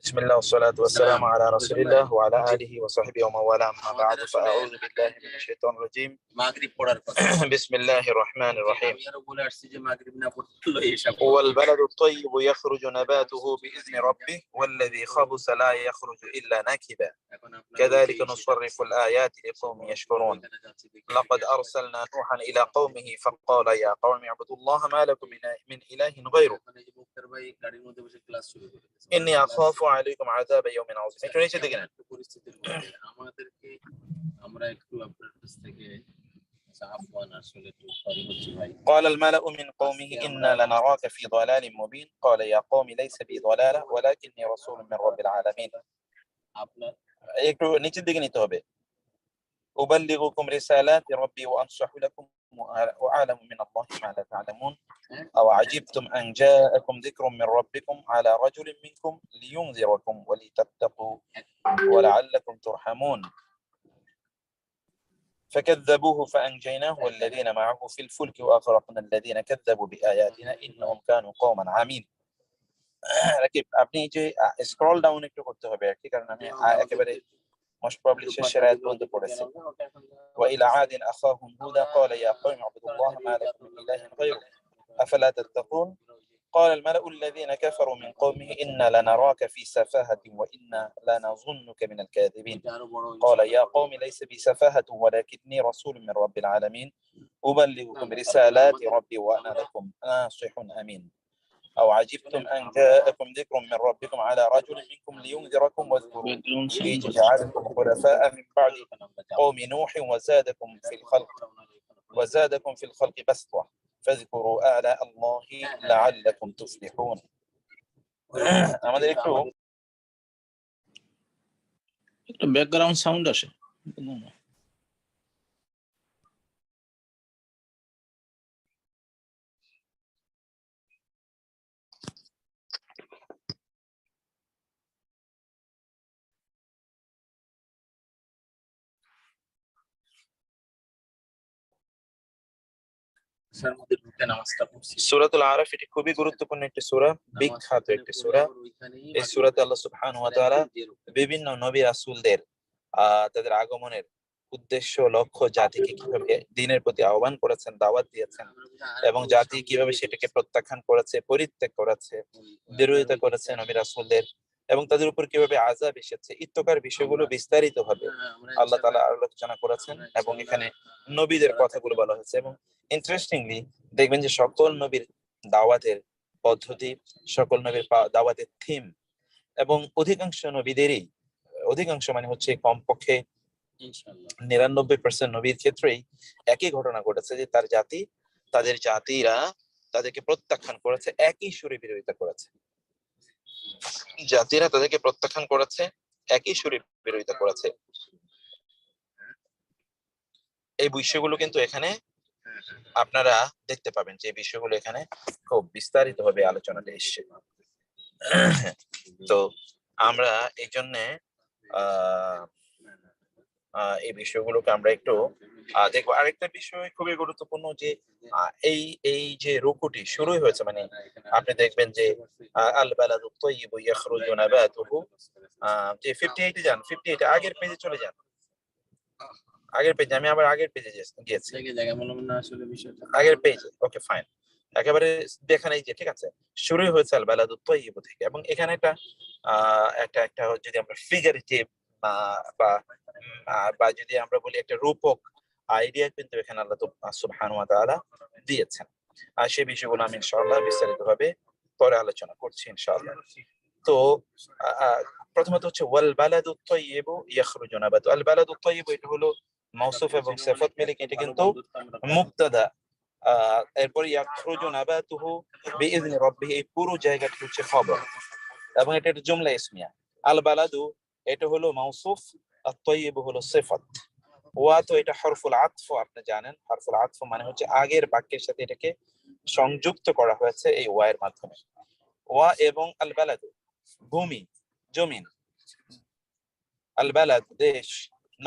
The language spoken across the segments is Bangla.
بسم الله والصلاة والسلام على رسول الله وعلى آله وصحبه ومن والاه، أما بعد فأعوذ بالله من الشيطان الرجيم. بسم الله الرحمن الرحيم. والبلد الطيب يخرج نباته بإذن ربه والذي خبث لا يخرج إلا نكدا كذلك نصرف الآيات لقوم يشكرون. لقد أرسلنا نوحا إلى قومه فقال يا قوم اعبدوا الله ما لكم من إله غيره إني أخاف عليكم عذاب يوم عظيم. قال الملأ من قومه إنا لنراك في ضلال مبين قال يا قوم ليس بي ضلالة ولكني رسول من رب العالمين. একটু নিচের দিকে নিতে হবে। أبلغكم رسالات ربي وأنصح لكم وأعلم من الله ما لا تعلمون أو عجبتم أن جاءكم ذكر من ربكم على رجل منكم لينذركم ولتتقوا ولعلكم ترحمون فكذبوه فأنجيناه والذين معه في الفلك وأغرقنا الذين كذبوا بآياتنا إنهم كانوا قوما عمين. আপনি যে স্ক্রল ডাউন একটু করতে হবে আর কি, কারণ আমি একেবারে most probably শেষের আয়াত পর্যন্ত পড়েছি। وإلى عاد أخاهم هودا قال يا قوم اعبدوا الله ما لكم من إله غيره أفلا تتقون قال الملأ الذين كفروا من قومه إنا لنراك في سفاهة وإنا لنظنك من الكاذبين قال يا قوم ليس بي سفاهة ولكني رسول من رب العالمين أبلغكم رسالات ربي وأنا لكم ناصح أمين أو عجبتم أن جاءكم ذكر من ربكم على رجل منكم لينذركم واذكروا إذ جعلكم خلفاء من بعد قوم نوح وزادكم في الخلق بسطة فاذكروا آلاء الله لعلكم تفلحون. আমাদের একটু ব্যাকগ্রাউন্ড সাউন্ড আসে। সূরাতুল আরাফ এটি খুবই গুরুত্বপূর্ণ একটি সূরা, বিখ্যাত একটি সূরা। এই সূরাতে আল্লাহ সুবহানাহু ওয়া তাআলা বিভিন্ন নবী রাসূলদের তাদের আগমনের উদ্দেশ্য, লক্ষ্য, জাতিকে কিভাবে দ্বীনের প্রতি আহ্বান করেছেন, দাওয়াত দিয়েছেন এবং জাতি কিভাবে সেটাকে প্রত্যাখ্যান করেছে, পরিত্যাগ করেছে, বিরোধিতা করেছে নবী রাসূলদের এবং তাদের উপর কিভাবে আযাব এসেছে ইত্যাদি বিষয়গুলো বিস্তারিতভাবে আল্লাহ তাআলা আলোচনা করেছেন এবং এখানে নবীদের কথাগুলো বলা হয়েছে। এবং ইন্টারেস্টিংলি দেখবেন যে সকল নবীর দাওয়াতের পদ্ধতি, সকল নবীর দাওয়াতের থিম এবং অধিকাংশ নবীদেরই, অধিকাংশ মানে হচ্ছে কমপক্ষে 99% নবীর ক্ষেত্রেই একই ঘটনা ঘটেছে যে তাদের জাতিরা তাদেরকে প্রত্যাখ্যান করেছে, একই সুরে বিরোধিতা করেছে। জাতিরা তাদেরকে প্রত্যাখ্যান করেছে, একই সুরে বিরোধিতা করেছে। এই বিষয়গুলো কিন্তু এখানে আপনারা দেখতে পাবেন যে বিষয়গুলো এখানে খুব বিস্তারিত ভাবে আলোচনাতে এসছে। তো আমরা এই জন্যে এই বিষয়গুলোকে আমরা একটু দেখবো। আরেকটা বিষয় খুবই গুরুত্বপূর্ণ যে এই যে রুকুটি শুরুই হয়েছে, মানে আপনি দেখবেন যে আল বালাদু তাইয়িবু ইয়াখরুজু নাবাতুহু, যে 58 যান, 58 আগের পেজে চলে যান, আগের পেজে, আমি আবার আগের পেজে গিয়েছি, আগের পেজে। ওকে ফাইন, একেবারে দেখা নেই যে, ঠিক আছে, শুরুই হয়েছে আল বালাদু তাইয়িবু থেকে। এবং এখানে একটা যদি আমরা ফিগারেটিভ বা যদি আমরা বলি একটা রূপক আইডিয়া কিন্তু এখানে আল্লাহ সুবহানাহু ওয়া তাআলা দিয়েছেন। আর সেই বিষয়গুলো আমি ইনশাআল্লাহ বিস্তারিতভাবে পরে আলোচনা করছি ইনশাআল্লাহ। তো প্রথমত হচ্ছে ওয়াল বালাদু তাইয়িবু ইয়াখরুজু নাবাতু। আল বালাদু তাইয়িবু এটা হলো মাউসুফ এবং সিফাত মিলে, এটা কিন্তু মুবতাদা। এরপর ইয়াখরুজু নাবাতুহু বিইذن রাব্বিহি, এই পুরো জায়গাটা হচ্ছে খবর এবং এটা একটা জুমলা ইসমিয়া। আল বালাদু এটা হলো মাউসুফ, আত-তাইয়িবু হলো সিফাত। ওয়া তো এটা হরফুল আতফ, আপনি জানেন হরফুল আতফ মানে হচ্ছে আগের বাক্যের সাথে এটাকে সংযুক্ত করা হয়েছে এই ওয়া এর মাধ্যমে। ওয়া এবং আল বালাদু ভূমি, জমিন, আল বালাদ দেশ,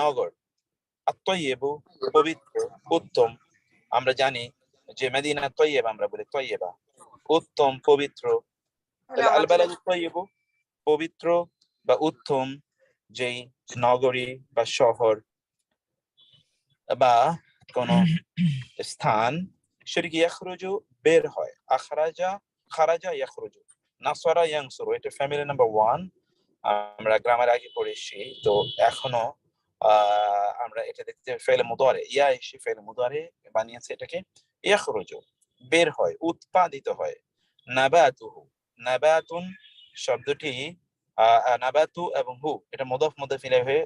নগর, আত-তাইয়িবু পবিত্র, উত্তম। আমরা জানি যে মদিনা তাইয়্যিবা, আমরা বলি তাইয়্যিবা, উত্তম, পবিত্র। আল বালাদু তাইয়্যিবু পবিত্র বা উত্তম যেই নগরী বা শহর বা কোন স্থান, সেটি কি ইয়াখরুজু বের হয়, আখরাজা খারাজা ইয়াখরুজু, নাসরা ইয়ানসুরু, এটা ফ্যামিলি নাম্বার 1, আমরা গ্রামার আগে পড়েছি। তো এখনো আমরা এটা দেখতে ফেলে মুদারে, ইয়া এসে ফেলে মুদারে বানিয়েছে এটাকে ইয়াখরুজু, বের হয়, উৎপাদিত হয়। নাবাতুহু, নাবাতুন শব্দটি নাবাতু এবং হু এটা মুদাফ মুদাফ ইলাইহি হয়ে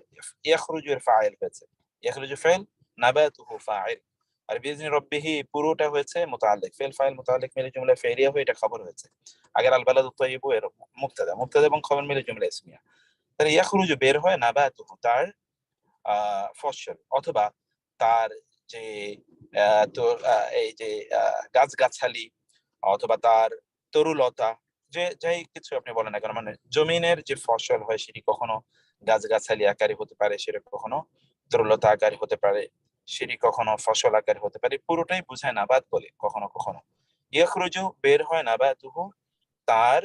ইয়াখরুজু এর ফাইল হয়েছে, ইয়াখরুজু ফাইল, নাবাতুহু ফাইল। আর বিইজনি রাব্বিহি পুরোটা হয়েছে মুতাআল্লিক, ফেল ফাইল মুতাআল্লিক মিলে জুমলা ফেরিয়া হয়ে এটা খবর হয়েছে। আগের আল বালাদু তাইয়িবু এর মুবতাদা, মুবতাদা এবং খবর মিলে জুমলা ইসমিয়া। তাহলে ইয়াখরুজু বের হয়, নাবাতুহু তার ফসল অথবা তার যে তো এই যে গাছগাছালি অথবা তার তরুলতা, যে যাই কিছু আপনি বলেন না কেন, মানে জমিনের যে ফসল হয় সেটি কখনো গাছগাছালি আকারে হতে পারে, সেটা কখনো তরুলতা আকারে হতে পারে, সেটি কখনো ফসল আকারে হতে পারে, পুরোটাই বোঝায় নাবাদ বলে কখনো কখনো। ইয়াখরুজু বের হয়, নাবাতুহু তার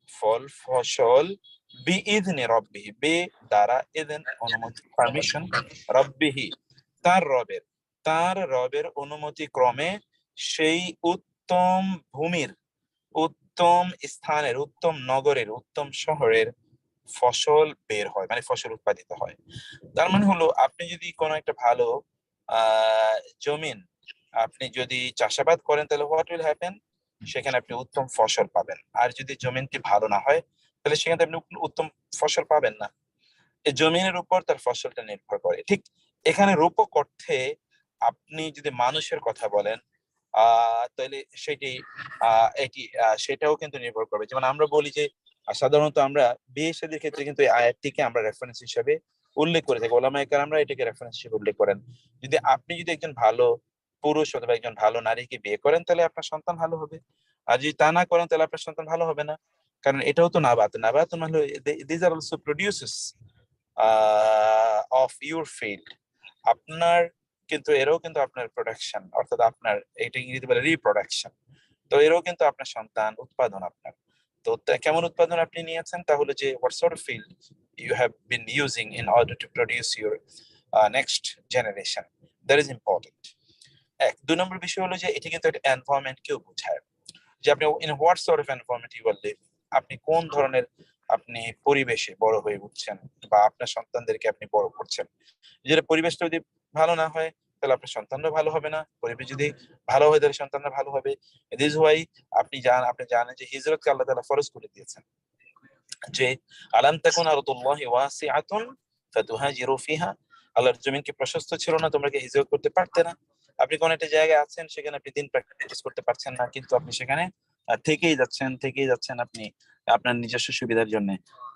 ফল ফসল, বিইذনি রব্বিহি বে দ্বারা, ইذন অনুমতি পারমিশন, রব্বিহি তার রবের, তার রবের অনুমতি ক্রমে, সেই উত্তম ভূমির, উত্তম স্থানের, উত্তম নগরের, উত্তম শহরের ফসল বের হয়, মানে ফসল উৎপাদিত হয়। তার মানে হলো আপনি যদি কোনো একটা ভালো জমিন আপনি যদি চাষাবাদ করেন তাহলে হোয়াট উইল হ্যাপেন, সেখানে আপনি উত্তম ফসল পাবেন। আর যদি জমিনটি ভালো না হয় তাহলে সেখানে আপনি উত্তম ফসল পাবেন না। এই জমিনের উপর তার ফসলটা নির্ভর করে। ঠিক এখানে রূপক অর্থে আপনি যদি মানুষের কথা বলেন তাহলে সেটি এটি সেটাও কিন্তু নির্ভর করবে। যেমন আমরা বলি যে সাধারণত আমরা বিয়ে শাদীর ক্ষেত্রে কিন্তু এই আয়াতটিকে আমরা রেফারেন্স হিসেবে উল্লেখ করে থাকি, ওলামায়ে কেরামরা এটাকে রেফারেন্স হিসেবে উল্লেখ করেন। যদি আপনি যদি একজন ভালো পুরুষ অথবা একজন ভালো নারীকে বিয়ে করেন তাহলে আপনার সন্তান ভালো হবে, আর যদি তা না করেন তাহলে আপনার সন্তান ভালো হবে না। কারণ এটাও তো নাবাত, নাবাত মানে this are also produces of your field, আপনার কিন্তু এরও কিন্তু আপনার প্রোডাকশন, অর্থাৎ আপনার এটা ইংরেজি বলে রিপ্রোডাকশন। তো এরও কিন্তু আপনার সন্তান উৎপাদন আপনার। তো কেমন উৎপাদন আপনি নিয়েছেন, তাহলে যে what sort of field you have been using in order to produce your next generation, that is important. এক, 2 নম্বর বিষয় হলো যে এটি কিন্তু একটা এনভায়রনমেন্ট কেও বোঝায়, যে আপনি in what sort of environment you are living, আপনি কোন ধরনের আপনি পরিবেশে বড় হয়ে উঠছেন বা আপনার সন্তানদেরকে আপনি বড় করছেন। যেটা পরিবেশটা যদি ভালো না হয় তাহলে আপনার সন্তানরা ভালো হবে না, পরিবেশ যদি ভালো হয় তাহলে সন্তানরা ভালো হবে। দিস ওয়াই আপনি জানেন যে হিজরতকে আল্লাহ তাআলা ফরজ করে দিয়েছেন, যে আলাম তাকুন আরদুল্লাহি ওয়াসিআতুন ফাতুহাজিরু ফিহা, আল্লাহর জমিন কি প্রশস্ত ছিল না, তোমরা কি হিজরত করতে পারতে না? আপনি কোন একটা জায়গায় আছেন সেখানে আপনি দিন প্র্যাকটিস করতে পারছেন না, কিন্তু আপনি সেখানে থেকেই যাচ্ছেন আপনি আপনার নিজস্ব সুবিধার জন্য।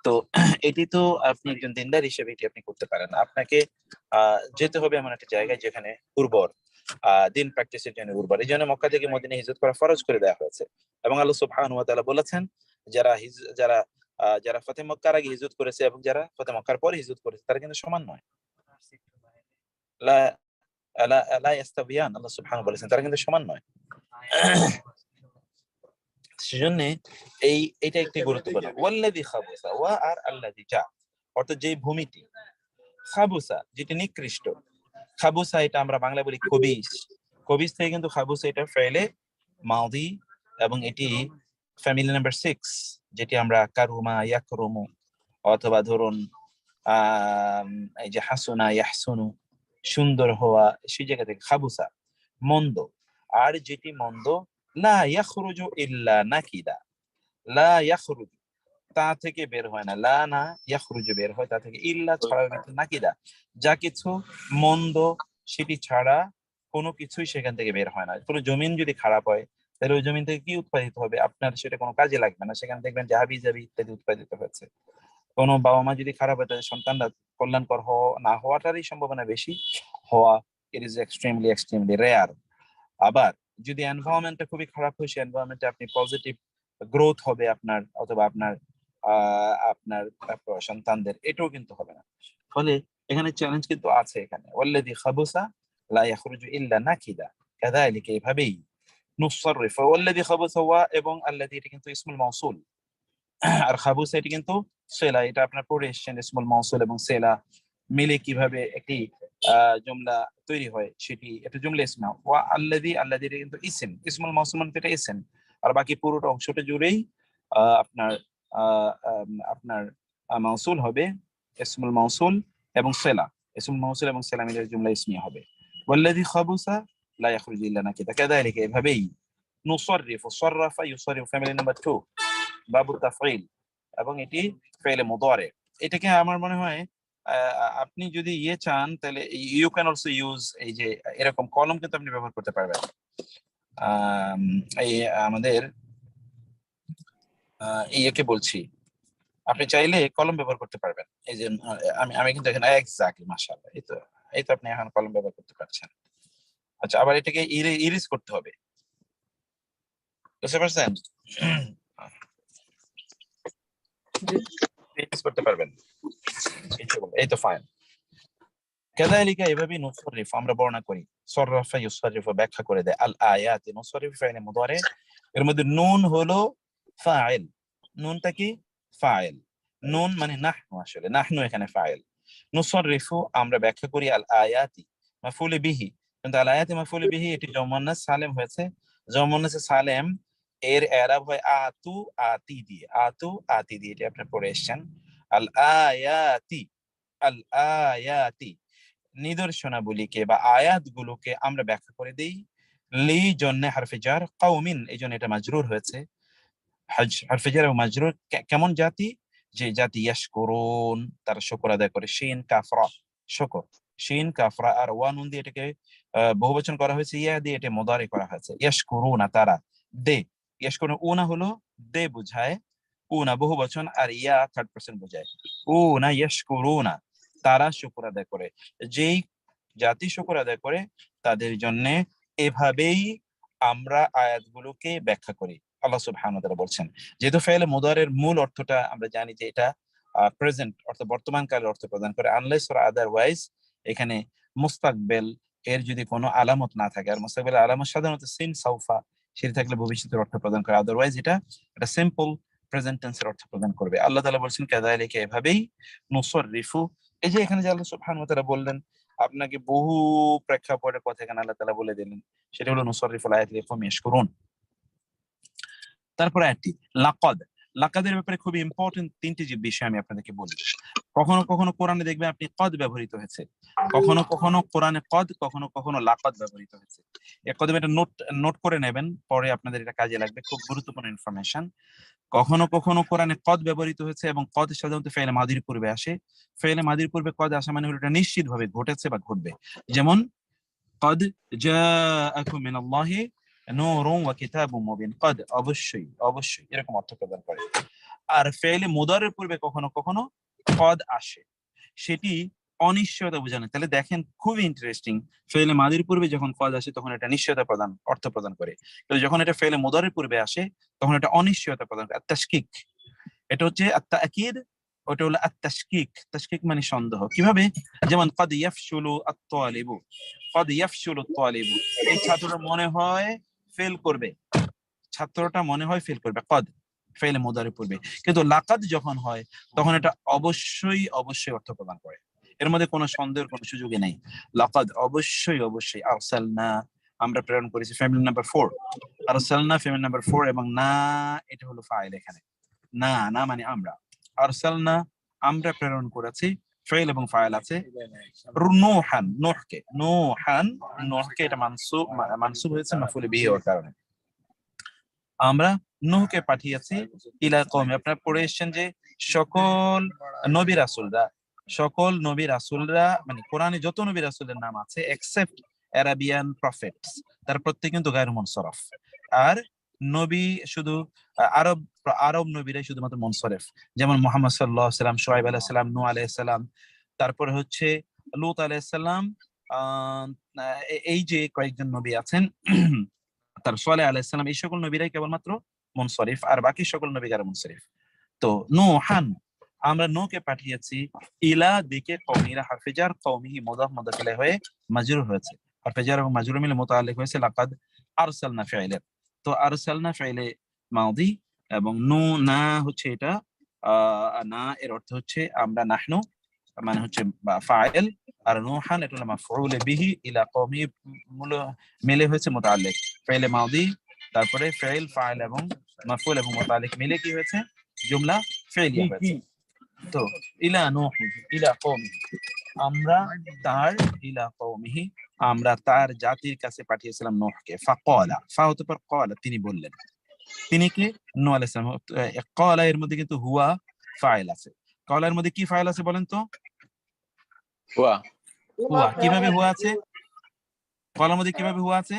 তো এটি তো আপনি একজন দিনদার হিসেবে এটি আপনি করতে পারেন না। আপনাকে যেতে হবে এমন একটা জায়গায় যেখানে উর্বর, দিন প্র্যাকটিসের জন্য উর্বর। এই জন্য মক্কা থেকে মদিনায় হিজরত করা ফরজ করে দেওয়া হয়েছে। এবং আল্লাহ সুবহানাহু ওয়া তাআলা বলেছেন যারা যারা ফতে মক্কার আগে হিজরত করেছে এবং যারা ফতে মক্কার পরে হিজরত করেছে তারা কিন্তু সমান নয়। লা লা লা ইয়াস্তাবিয়ান, আল্লাহ সুবহানাহু বলেছেন তারা কিন্তু সমান নয়। সেজন্য এইটা একটি গুরুত্বপূর্ণ। ওয়াল্লাযী খাবুসা, ওয়া আর আল্লাযী যা, অর্থাৎ যে ভূমিটি খাবুসা যেটি নিকৃষ্ট, খাবুসা এটা আমরা বাংলায় বলি খবিস, খবিস থেকে কিন্তু খাবুসা এটা ফেলে মাদি, এবং এটি ফ্যামিলি নাম্বার 6, যেটি আমরা কারুমা ইয়াকরুমু অথবা ধরুন এই যে হাসুনা ইয়াহসুনু সুন্দর হওয়া, সেই জায়গা থেকে খাবুসা মন্দ। আর যেটি মন্দ, লা ইয়াখরুজু ইল্লা নাকিদা, লা ইয়াখরুজু তা থেকে বের হয় না, লা না ইয়াখরুজু বের হয় তা থেকে, ইল্লা ছাড়া, নাকিদা যা কিছু মন্দ সেটি ছাড়া কোনো কিছুই সেখান থেকে বের হয় না। কোনো জমিন যদি খারাপ হয় তাহলে ওই জমিন থেকে কি উৎপাদিত হবে, আপনার সেটা কোনো কাজে লাগবে না, সেখানে দেখবেন যে হাবি জাবি ইত্যাদি উৎপাদিত হচ্ছে। কোনো বাবা মা যদি খারাপ হয় তাদের সন্তানরা কল্যাণকর না হওয়াটারই সম্ভাবনা বেশি, হওয়া it is extremely extremely rare. আবার যদি এনভায়রনমেন্টটা খুবই খারাপ হয়, সেই এনভায়রনমেন্টে আপনি পজিটিভ গ্রোথ হবে আপনার, অথবা আপনার সন্তানদের, এটাও কিন্তু হবে না। ফলে এখানে চ্যালেঞ্জ কিন্তু আছে এখানে, ওয়াল্লাযী খাবুসা লা ইয়াখরুজু ইল্লা নাকিদা, কাযালিকা এভাবেই নুসাররিফ, ওয়াল্লাযী খাবুসা ওয়া এবং আল্লাযী এটা কিন্তু ইসমুল মাউসুল, আর খাবুসা এটি কিন্তু সেলা, এটা আপনার পড়ে এসেছেন ইসমুল মাউসুল এবং সেলা মিলে কিভাবে একটি জুমলা তৈরি হয় সেটি একটা জুমলা ইসমা। ওয়া আল্লাযী, আল্লাযী কিন্তু ইসম, ইসমুল মাউসুল মানে এটা ইসম, আর বাকি পুরোটা অংশটা জুড়েই আপনার আপনার মাউসুল হবে, ইসমুল মাউসুল এবং সেলা, ইসমুল মাউসুল এবং সেলা মিলে জুমলা ইসমিয়া হবে। ওয়াল্লাযী খাবুসা লা ইয়াখরুজু ইল্লা নাকিদা, কাযালিকা এভাবেই নুসাররিফু, সাররাফা ইউসাররিফু ফ্যামিলি নাম্বার 2 বাবু তাফঈল, এবং এটি ফেলে মুদারে। এটাকে আমার মনে হয় আপনি যদি চান তাহলে ইউ ক্যান অলসো ইউজ এই যে এরকম কলম কিন্তু আপনি ব্যবহার করতে পারবেন। এই আমাদের ইয়েকে বলছি, আপনি চাইলে কলম ব্যবহার করতে পারবেন। এই যে আমি কিন্তু এখানে এক্স্যাক্টলি মাশাআল্লাহ, এই তো আপনি এখন কলম ব্যবহার করতে পারছেন। আচ্ছা, আবার এটাকে ইরেজ করতে হবে, বুঝতে পারছেন? ইরেজ করতে পারবেন, এই তো ফাইন। কাযালিকা এভাবে নুসাররিফ আমরা বর্ণনা করি, সররাফা ইউসাররিফু ব্যাখ্যা করে দেয়, আল আয়াতি নুসাররিফ ফাইল মুদারে, এর মধ্যে নুন হলো ফাইল, নুনটা কি ফাইল, নুন মানে নাহনু, আসলে নাহনু এখানে ফাইল। নুসাররিফু আমরা ব্যাখ্যা করি আল আয়াতি মাফউল বিহি, কিন্তু আল আয়াতি মাফউল বিহি এটি মুয়ান্নাস সালেম হয়েছে, মুয়ান্নাস সালেম এর এরাব হয় আতু আতি দিয়ে, আতু আতি দিয়ে, এটি আপনি পড়ে এসেছেন। আল আয়াতি, আল আয়াতি নিদর্শনাবলীকে বা আয়াতগুলোকে আমরা ব্যাখ্যা করে দেই লি জন্য হারফে জার, কওমিন এই জন্য এটা মাজরুর হয়েছে, হারফে জার এবং মাজরুর কেমন জাতি, যে জাতি ইয়াশকুরুন তারা শুকর আদায় করে, শিন কাফরা শুকর, শিন কাফরা আর ওয়া নুন দিয়ে এটাকে বহুবচন করা হয়েছে, ইয়া দিয়ে এটা মুদারি করা হয়েছে, ইয়াশকুরুনা তারা, দে ইয়াশকুরুন উনা হলো দে বুঝায়, উনা বহুবচন, আর ইয়া থার্ড পারসন বোঝায়, উনা ইয়াশকুরুনা তারা শুকর আদায় করে। যেই জাতি শুকর আদায় করে তাদের জন্য এভাবেই আমরা আয়াতগুলোকে ব্যাখ্যা করি, আল্লাহ সুবহানাহু ওয়া তাআলা বলছেন। যেহেতু ফেলে মুদারের মূল অর্থটা আমরা জানি যে এটা প্রেজেন্ট অর্থ বর্তমান কালের অর্থ প্রদান করে, আনলেস অর আদারওয়াইজ এখানে মুস্তাকবেল এর যদি কোনো আলামত না থাকে, আর মুস্তাকবেল আলামত সাধারণত সিন সাউফা সেটি থাকলে ভবিষ্যতের অর্থ প্রদান করে, আদারওয়াইজ এটা একটা সিম্পল প্রেজেন্ট টেন্সের অর্থ প্রদান করবে। আল্লাহ তাআলা বলছেন কাযালিকা এভাবেই নুসাররিফু, এই যে এখানে যে আল্লাহ সুবহানাহু ওয়া তাআলা বললেন, আপনাকে বহু প্রেক্ষাপটের কথা এখানে আল্লাহ তাআলা বলে দিলেন, সেটা হলো নুসাররিফুল আয়াতি লিকাওমিন ইয়াশকুরুন। তারপরে একটি লাকাদ, লাকাদের ব্যাপারে খুবই ইম্পর্টেন্ট তিনটি যে বিষয় আমি আপনাদেরকে বলি। কখনো কখনো কোরআনে দেখবেন আপনি কদ ব্যবহৃত হয়েছে, কখনো কখনো কোরআনে কদ, কখনো কখনো লাকাদ ব্যবহৃত হয়েছে। এক কথা এটা নোট করে নেবেন, পরে আপনাদের এটা কাজে লাগবে, খুব গুরুত্বপূর্ণ ইনফরমেশন। কখনো কখনো কোরআনে কদ ব্যবহৃত হয়েছে এবং কদ সাধারণত ফেলে মাদির পূর্বে আসে, ফেলে মাদির পূর্বে কদ আসা মানে হলো এটা নিশ্চিত ভাবে ঘটেছে বা ঘটবে, যেমন কদ জাআকুম মিনাল্লাহি নূরুন ওয়া কিতাবুম মুবিন, কদ অবশ্যই অবশ্যই এরকম অর্থ প্রদান করে। আর ফেলে মুদারের পূর্বে কখনো কখনো কদ আসে, সেটি অনিশ্চয়তা বোঝানো। তাহলে দেখেন খুবই ইন্টারেস্টিং, ফেলে মাদির পূর্বে যখন কদ আসে তখন এটা নিশ্চয়তা প্রদান অর্থ প্রদান করে, কিন্তু যখন এটা ফেলে মুদারের পূর্বে আসে তখন এটা অনিশ্চয়তা প্রদান করে। তাশকিক এটা হচ্ছে আত-তা'কিদ, ওটা হলো আত-তাশকিক, তাশকিক মানে সন্দেহ। কিভাবে? যেমন কদ ইয়াফশুলু আত-তালিবু, কদ ইয়াফশুলু আত-তালিবু এই ছাত্রটা মনে হয় ফেল করবে, ছাত্রটা মনে হয় ফেল করবে, কদ ফেলে মুদারের পূর্বে। কিন্তু লাকাদ যখন হয় তখন এটা অবশ্যই অবশ্যই অর্থ প্রদান করে, এর মধ্যে কোনো সন্দেহের কোনো সুযোগই নেই। লাকাদ অবশ্যই অবশ্যই, আরসালনা আমরা প্রেরণ করেছি, ফ্যামিলি নাম্বার 4, আরসালনা ফ্যামিলি নাম্বার 4, এবং না এটা হলো ফাইল এখানে, না না মানে আমরা, আরসালনা আমরা প্রেরণ করেছি, ফাইল এবং ফাইল আছে। নূহান নূহকে, নূহান নূহকে এটা মানসুব হয়েছে মাফউল বিহি হওয়ার কারণে। আমরা নূহকে পাঠিয়েছি ইলা কওমে, আপনারা পড়ে এসেছেন যে সকল নবী রাসূলরা, সকল নবী রাসূলরা মানে কোরআনে যত নবী রাসূলের নাম আছে এক্সেপ্ট আরাবিয়ান প্রফেটস, তার প্রত্যেক কিন্তু গায়রু মুনসারফ। আর নবী শুধু আরব আরব নবীরাই শুধুমাত্র মুনসারিফ, যেমন মুহাম্মদ সাল্লাল্লাহু আলাইহি সাল্লাম, শুআয়ব আলাইহিস সালাম, নূহ আলাইহিস সালাম, তারপরে হচ্ছে লূত আলাইহিস সালাম, এই যে কয়েকজন নবী আছেন, তার সালেহ আলাইহিস সালাম, এই সকল নবীরাই কেবলমাত্র মুনসারিফ, আর বাকি সকল নবী গায়রু মুনসারিফ। তো নূহান আমরা নূহকে পাঠিয়েছি ইলা দিকে কওমিরা, হারফে জার কওমিহি মুদাফ মুদাফ ইলাইহি হয়ে মাজরুর হয়েছে, হারফে জার এবং মাজরুর মিলে মুতাআল্লিক হয়েছে লাকাদ আরসালনা ফি'লে। তো আরসালনা ফি'লে মাদি এবং নু না হচ্ছে এটা না এর অর্থ হচ্ছে আমরা নাহনু মানে হচ্ছে ফাইল, আর নুহান এটা হলো মাফউল বিহি ইলা কওমি মিলে হয়েছে মুতাআল্লিক ফাইলে মাদি, তারপরে ফাইল ফাইল এবং মাফউল এবং মুতাআল্লিক মিলে কি হয়েছে জুমলা ফি'লিয়া হয়েছে। তো ইলা নূহি ইলা কওমিহি আমরা তার ইলা কওমিহি আমরা তার জাতির কাছে পাঠিয়েছিলাম নূহকে। ফাকালা ফা হতে পারে ক্বালা তিনি বললেন, তিনি কি নূহ আলাইহিস সালাম। ক্বালা এর মধ্যে কিন্তু হুয়া ফাইল আছে। ক্বালা এর মধ্যে কি ফাইল আছে বলেন তো? হুয়া। হুয়া। কিভাবে হুয়া আছে? ক্বালার মধ্যে কিভাবে হুয়া আছে?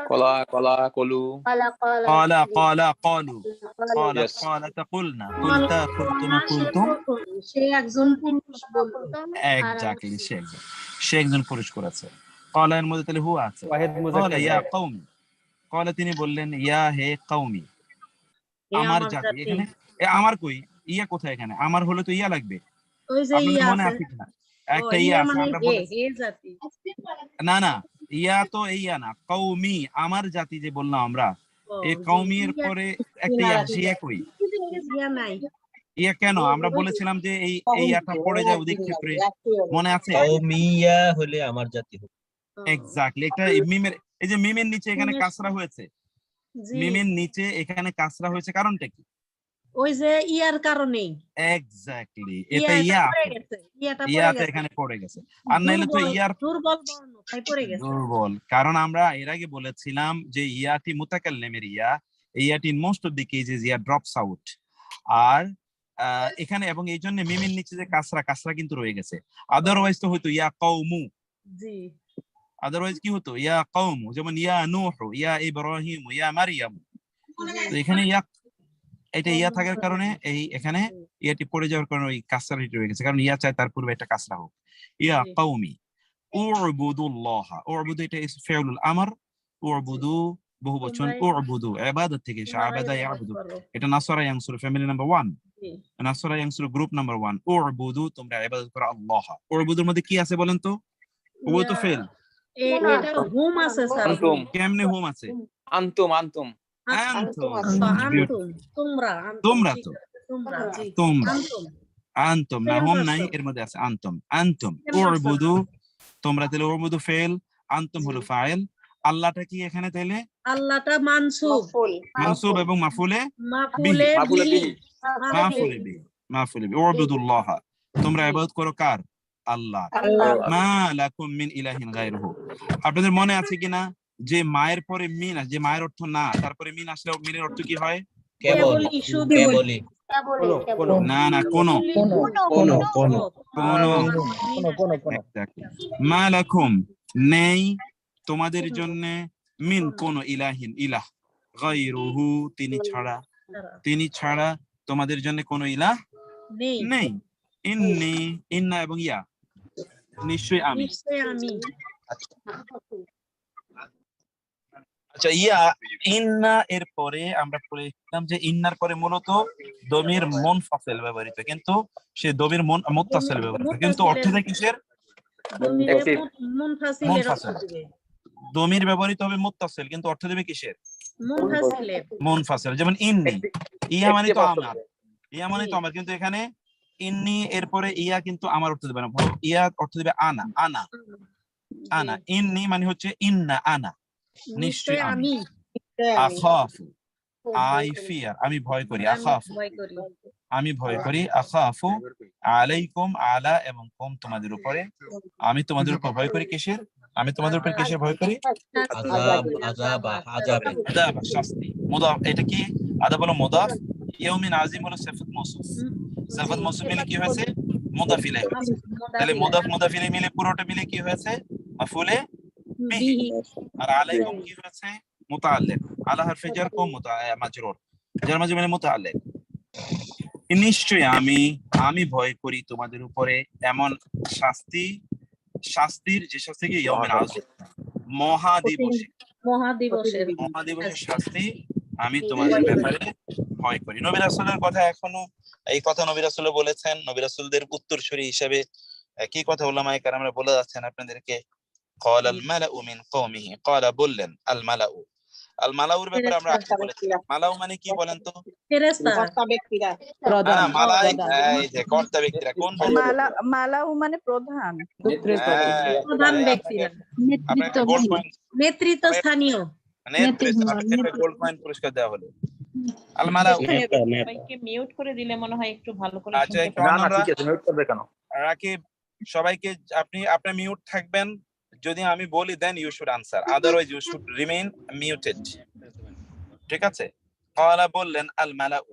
কলা কলা কলু। ক্বালা ক্বালা ক্বালু ক্বালা Yes. ক্বালাত কুলনা কুলতা কুলতুমা কুলতুম। সে একজন পুরুষ বলল। এক্স্যাক্টলি সে একজন পুরুষ করেছে। ক্বালা এর মধ্যে তাহলে হুয়া আছে। ওয়াহিদ ক্বালা মুযাক্কার ইয়া কওমি, ক্বালা তিনি বললেন ইয়া হে কওমি আমার জাতি। এখানে আমার কই ইয়া কোথায়? এখানে আমার হলে তো ইয়া লাগবে। ওই যে আপনাদের ইয়া মনে আছে, আছে কিনা একটা ইয়া আছে মানে আমরা এ বলেছি। এ জাতি। না না ইয়া তো এই ইয়া না, কওমি আমার জাতি যে বললাম আমরা, এই কওমির পরে একটা ইয়া আছে, ইয়া কই? ইয়া নাই। ইয়া কেন? আমরা বলেছিলাম যে এই ইয়াটা পড়ে যায় অধিক ক্ষেত্রে, মনে আছে? কওমিয়া হলে আমার জাতি হবে। এক্স্যাক্টলি একটা মিমের, এই যে মিমের নিচে এখানে কাসরা হয়েছে, জি, মিমের নিচে এখানে কাসরা হয়েছে, কারণটা কি? ওই যে ইয়ার কারণেই এক্স্যাক্টলি এটা ইয়াটা ইয়া পড়ে গেছে, ইয়াটা পড়ে ইয়াতে গেছে। এখানে পড়ে গেছে। আর নাইলে তো ইয়ার দুর্বল বর্ণ তাই পড়ে গেছে। দুর্বল, কারণ আমরা এর আগে বলেছিলাম যে ইয়াটি মুতাকাল্লিমের ইয়া, এই ইয়াটি মোস্ট অফ দি কেসেস ইয়া ড্রপস আউট। আর এখানে এবং এই জন্য মিমের নিচে যে কাসরা, কাসরা কিন্তু রয়ে গেছে। আদারওয়াইজ তো হয়তো ইয়া কওমু, জি আদারওয়াইজ কি হতো ইয়া কওমু, যেমন ইয়া নূহ ইয়া ইব্রাহিম ইয়া মারইয়াম। তো এখানে ইয়া এটা ইয়া থাকার কারণে এই এখানে ইয়াটি পড়ে যাওয়ার কারণে ওই কাসরাটি রয়ে গেছে, কারণ ইয়া চাই তার পূর্বে একটা কাসরা হোক। ইয়া কওমি উবুদুল্লাহ, উবুদু এটা ফিউলুল আমর, উবুদু বহুবচন, উবুদু ইবাদত থেকে এসে আবাদা ইয়াবুদু, এটা নাসরা ইয়ানসুর ফ্যামিলি নাম্বার 1, নাসরা ইয়ানসুর গ্রুপ নাম্বার 1। উবুদু তোমরা ইবাদত করো আল্লাহ। উবুদুর মধ্যে কি আছে বলেন তো? উবুদু তো ফেল, এটা হুম আছে স্যার। আনতুম কেমনে হুম আছে? আনতুম আনতুম আনতুম, আনতুম তোমরা, তোমরা তো তোমরা জি তোমরা, আনতুম আনতুম না হুম নাই, এর মধ্যে আছে আনতুম। আনতুম উবুদু তোমরা, তাহলে উবুদু ফেল, আনতুম হলো ফাইল। আল্লাহটা কি এখানে তাহলে? আল্লাহটা মানসুব, মানসুব এবং মাফুলে মাফুলে মাফুলে বিহি, বিহি। মাফুলে বিহি, মাফুলে বিহি। উবুদুল্লাহ তোমরা ইবাদত করো কার? আল্লাহ। মা লাকুম মিন ইলাহিন গায়রুহু। আপনাদের মনে আছে কিনা যে মায়ের পরে মিন, যে মায়ের অর্থ না, তারপরে মিন আসলে মিনের অর্থ কি হয়? কেবলই শুধু, কেবলই না না কোন কোন মা লাকুম নেই তোমাদের জন্য, মিন কোন ইলাহিন ইলাহ, গায়রুহু তিনি ছাড়া তোমাদের জন্য কোনো ইলাহ নেই নেই। ইন্নি ইন্না এবং ইয়া নিশ্চয়ই আমি। আমি। আচ্ছা ইয়া ইন্না এর পরে আমরা পড়েছিলাম যে ইন্নার পরে মূলত দমির মুনফাসিল ব্যবহৃত, কিন্তু সে দমির মুত্তাসিল ব্যবহৃত, কিন্তু অর্থ দেয় কিসের? মুনফাসিল। দমির ব্যবহৃত হবে মুত্তাসিল, কিন্তু অর্থ দেবে কিসের? মুনফাসিল। যেমন ইন্নি, ইয়া মানে তো আমার, ইয়া মানে তো আমার, কিন্তু এখানে ইন্নি এর পরে ইয়া কিন্তু আমার অর্থ দেবে না, ইয়া অর্থ দেবে আনা, আনা আনা। ইন্নি মানে হচ্ছে ইন্না আনা, নিশ্চয়ই আমি। আখাফু আই ফিয়ার, আমি ভয় করি। আখাফু আমি ভয় করি। আখাফু আলাইকুম আলা এবং কুম তোমাদের উপরে, আমি তোমাদের উপর ভয় করি। কিসের? আমি তোমাদের উপর কিসের ভয় করি? আযাব শাস্তি। মুদাফ, এটা কি আযাব হলো মুদাফ, ইয়াউমিন আযীম হলো সিফাত মাওসুফ। সিফাত মাওসুফ মিলে কি হয়েছে? মুদাফ ইলাইহি হয়েছে। তাহলে মুদাফ মুদাফ ইলাইহি মিলে পুরোটা মিলে কি হয়েছে? মাফউলে বিহি। আর আলাইকুম কি হয়েছে? মুতাআল্লিক। আলা হারফে জার কুম মাজরুর, জার মাজরুর মানে মুতাআল্লিক। নিশ্চয়ই আমি ভয় করি তোমাদের উপরে এমন শাস্তির যে শাস্তি কি ইয়াউমিন আযীম, মহাদিবসের শাস্তি আমি তোমাদের ব্যাপারে ভয় করি। নবী রাসূলের কথা এখনো, এই কথা নবী রাসূল বলেছেন। নবী রাসূলদের উত্তরসূরি হিসেবে কি কথা উলামায়ে কেরামরা বলে যাচ্ছেন আপনাদেরকে। ক্বালাল মালাউ মিন কওমিহি, ক্বালা বললেন, আল মালাউ আল মালাউর ব্যাপারে আমরা আগে ফেরেশতা। বলেছি। মালাউ মানে কি বলেন তো? ফেরেশতা। না প্রধান না, মালাই প্রধান এই যে কর্তা ব্যক্তিরা কোন বলেন? মালাউ মানে প্রধান। হ্যাঁ, প্রধান মানে ব্যক্তিরা, আপনার একটা গোল্ড কয়েন, নেতৃত্ব স্থানীয়। গোল্ড কয়েন পুরস্কার দেওয়া হলো। আল মালাউ। নেতা নেতা সবাইকে মিউট করে দিলে মনে হয় একটু ভালো করে আচ্ছা, শুনতে একটু পাবো। না না আমরা ঠিক আছে, মিউট করবে কেন? রাকিব, সবাইকে আপনি মিউট থাকবেন। যদি আমি বলি then you should answer, otherwise you should remain muted. ঠিক আছে? ক্বালা বললেন আল মালাউ।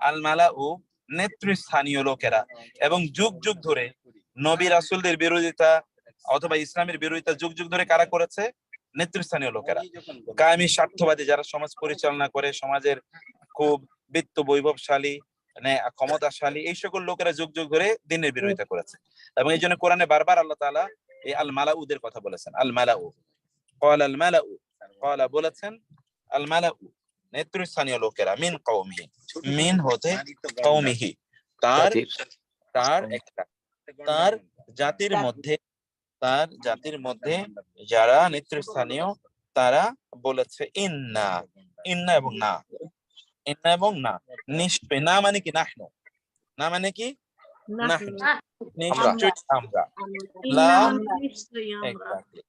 আল মালাউ নেতৃস্থানীয় লোকেরা, এবং যুগ যুগ ধরে নবী রাসূলদের বিরোধিতা অথবা ইসলামের বিরোধিতা যুগ যুগ ধরে কারা করেছে? নেতৃস্থানীয় লোকেরা। কায়েমি স্বার্থবাদী যারা সমাজ পরিচালনা করে, সমাজের খুব বিত্ত বৈভবশালী ক্ষমতাশালী, এই সকল লোকেরা যুগ যুগ ধরে দ্বীনের বিরোধিতা করেছে। এবং এই জন্য কোরআনে বারবার আল্লাহ তাআলা এই আল মালাউদের কথা বলেছেন। আল মালাউ, ক্বালা আল মালাউ, ক্বালা বলেছেন আল মালাউ নেতৃস্থানীয় লোকেরা, মিন কওমিহি, মিন হতে কওমিহি, তার জাতির মধ্যে যারা নেতৃস্থানীয় তারা বলেছে ইন্না, ইন্না এবং না, ইন্না এবং না, নিশ্চয়। না মানে কি? নাহনু। না মানে কি? নাহনু, নিশ্চয় আমরা। লা, নিশ্চয়ই আমরা। exactly.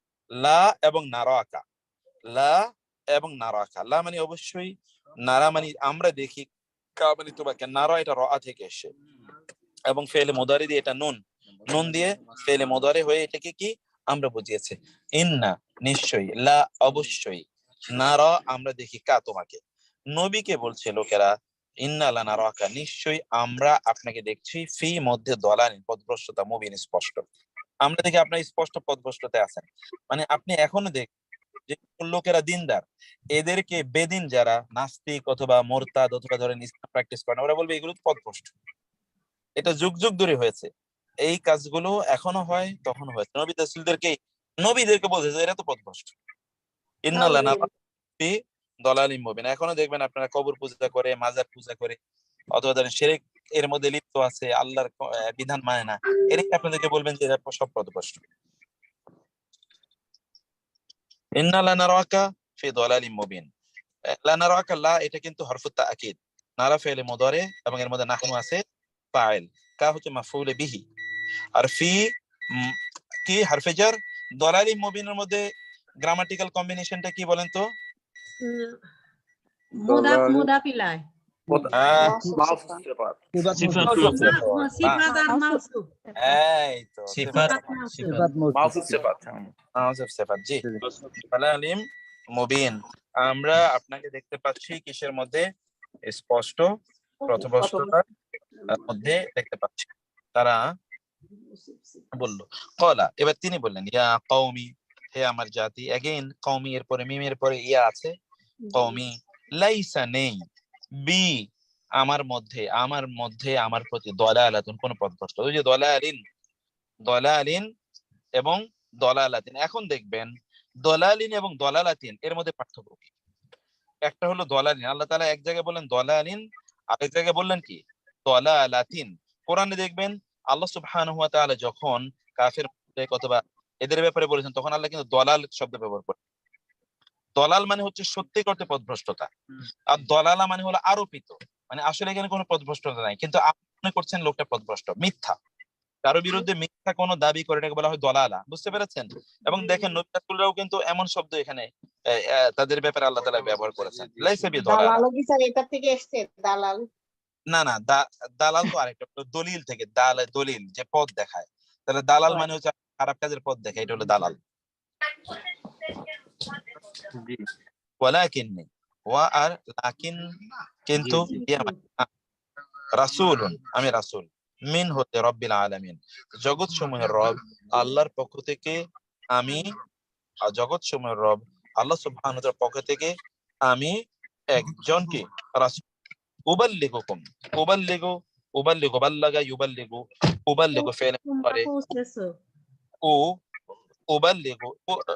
লা এবং নারাকা, লা এবং নারাকা। লা মানে অবশ্যই, নারা মানে আমরা দেখি, কা মানে তোমাকে, নারা এটা রা থেকে এসে, এবং ফেলে মুদারি দিয়ে এটা নুন দিয়ে ফেলে মুদারি হয়ে এটাকে কি আমরা বুঝিয়েছে ইন্না, নিশ্চয়ই, লা অবশ্যই, নারা আমরা দেখি, কা তোমাকে। নবীকে বলছে লোকেরা ইন্না লা নারাকা, নিশ্চয়ই আমরা আপনাকে দেখছি, ফি মধ্যে দলালিন, পথভ্রষ্টতা, মুবিন, স্পষ্ট। আমরা দেখি আপনার স্পষ্ট পথভ্রষ্টতায় আছেন। মানে আপনি এখনো দেখ যে লোকেরা দিনদার, এদেরকে বেদিন যারা নাস্তিক অথবা মোরতাদ অথবা ধরেন ইসলাম প্র্যাকটিস করে, ওরা বলবে এগুলো পথভ্রষ্ট। এটা যুগ যুগ ধরে হয়েছে, এই কাজগুলো এখনো হয়, তখন হয়েছে। নবীদেরকে বলছে যে এরা তো পথভ্রষ্ট। ইন্না লা নারাকা ফি দলালিন মুবিন। এখনো দেখবেন আপনারা কবর পূজা করে, মাজার পূজা করে, অথবা ধরেন শিরক এর মধ্যে লিপ্ত আছে, আল্লাহর বিধান মানে না, এরকে আপনাদেরকে বলবেন যে এরা সব পথভ্রষ্ট। ইন্না লা নারাকা ফি দলালিন মুবিন। লা নারাকা, লা এটা কিন্তু হরফুত তাকিদ, নারা ফেলে মুদারি এবং এর মধ্যে নাহনু আছে ফাইল, কা হচ্ছে মাফউল বিহি, আর ফি কি হরফে জার। দলালিন মুবিনের মধ্যে গ্রামাটিক্যাল কম্বিনেশনটা কি বলেন তো? মুদাফ মুদাফিলায়। সিফাত সিফাত আর মাউসুফ। এই তো সিফাত সিফাত মাউসুফ সিফাত। মাউসুফ সিফাত, জি। দলালিন মুবিন আমরা আপনাকে দেখতে পাচ্ছি কিসের মধ্যে? স্পষ্ট পথভ্রষ্টতার মধ্যে দেখতে পাচ্ছি। তারা বলল, কলা, এবার তিনি বললেন ইয়া কওমি, হে আমার জাতি। এগেইন কওমি এর পরে মিমের পরে ইয়া আছে, কওমি, লাইসা নেই, বি আমার মধ্যে আমার প্রতি, দলালাতুন কোন পথভ্রষ্ট। ওই যে দলালিন এবং দলালাতিন। এখন দেখবেন দলালিন এবং দলালাতিন এর মধ্যে পার্থক্য কি? একটা হলো দলালিন, আল্লাহ তাআলা এক জায়গায় বললেন দলালিন, আরেক জায়গায় বললেন কি? দলালাতিন। কোরআনে দেখবেন আল্লাহ সুবহানাহু ওয়া তাআলা যখন কাফের অথবা এদের ব্যাপারে বলেছেন, তখন আল্লাহ কিন্তু দলাল শব্দ ব্যবহার করেন। দলাল মানে হচ্ছে সত্যিকার পথভ্রষ্টতা, আর দলালা মানে হলো আরোপিত, মানে আসলে এখানে কোনো পথভ্রষ্টতা নাই, কিন্তু আপনি মনে করছেন লোকটা পথভ্রষ্ট। মিথ্যা, কারো বিরুদ্ধে মিথ্যা কোনো দাবি করে এটাকে বলা হয় দলালা। বুঝতে পেরেছেন? এবং দেখেন নবী রাসূলরাও কিন্তু এমন শব্দ এখানে তাদের ব্যাপারে আল্লাহ তাআলা ব্যবহার করেছেন, লাইসা বি দলালা। এটা থেকে এসেছে দালাল। না না, দালাল তো আরেকটা, দলিল থেকে, দলিল যে পথ দেখায়, তাহলে দালাল মানে হচ্ছে খারাপ কাজের পথ দেখায়, এটা হলো দালাল। ওয়ালাকিন, ওয়া আর লাকিন, কিন্তু রাসূলুন, আমি রাসূল, মিন হতে রব্বিল আলামিন, জগৎ সমূহের রব আল্লাহর পক্ষ থেকে আমি, জগৎ সমূহের রব আল্লাহ সুবহানাহু ওয়া তাআলার পক্ষ থেকে আমি একজনকে রাসূল। উবাল্লিগুকুম, উবাল্লিগু বাল্লাগা ইউবাল্লিগু, উবাল্লিগু ফেলে মুদারি, ও উবাল্লিগু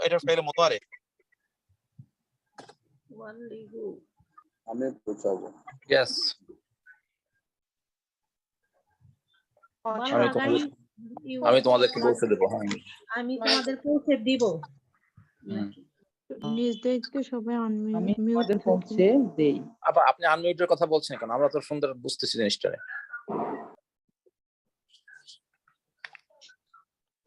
এটা ফেলে মুদারি, আমি পৌঁছাবো। ইয়েস, আমি তোমাদেরকে পৌঁছে দেবো। হ্যাঁ, আমি তোমাদের পৌঁছে দিব। নিজ দেখতে সবাই আমি মিউট আমাদের পৌঁছে দেই। আপা আপনি আনমিউটের কথা বলছেন কেন? আমরা তো সুন্দর বুঝতেছি জিনিসটা।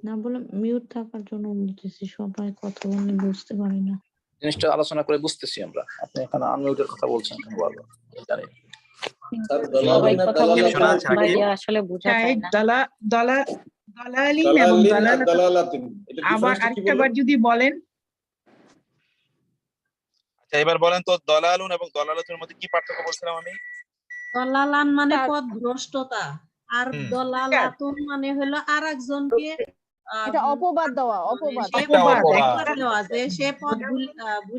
না বলে মিউট থাকার জন্য বলতেছি, সবাই কথা বলে বুঝতে পারি না। জিনিসটা আলোচনা করে বুঝতেছি আমরা। আপনি এখানে আনমিউটের কথা বলছেন কেন বারবার? জানি না। সবাই কথা বলে শোনা যাচ্ছে আগে? ভাইয়া আসলে বোঝা যায় না। দালালিন এবং দালালাতিন আবার আরেকটাবার যদি বলেন। আচ্ছা এবার বলেন তো দলালুন এবং দলালাতুর মধ্যে কি পার্থক্য বলছিলাম আমি? দলালান মানে পথভ্রষ্টতা, আর হুম। দলালাতুন মানে হলো আরেকজনকে এটা অপবাদ দেওয়া, অপবাদ। সে একটা পথ অপবাদ। দেওয়া যে সে পথ ভুলে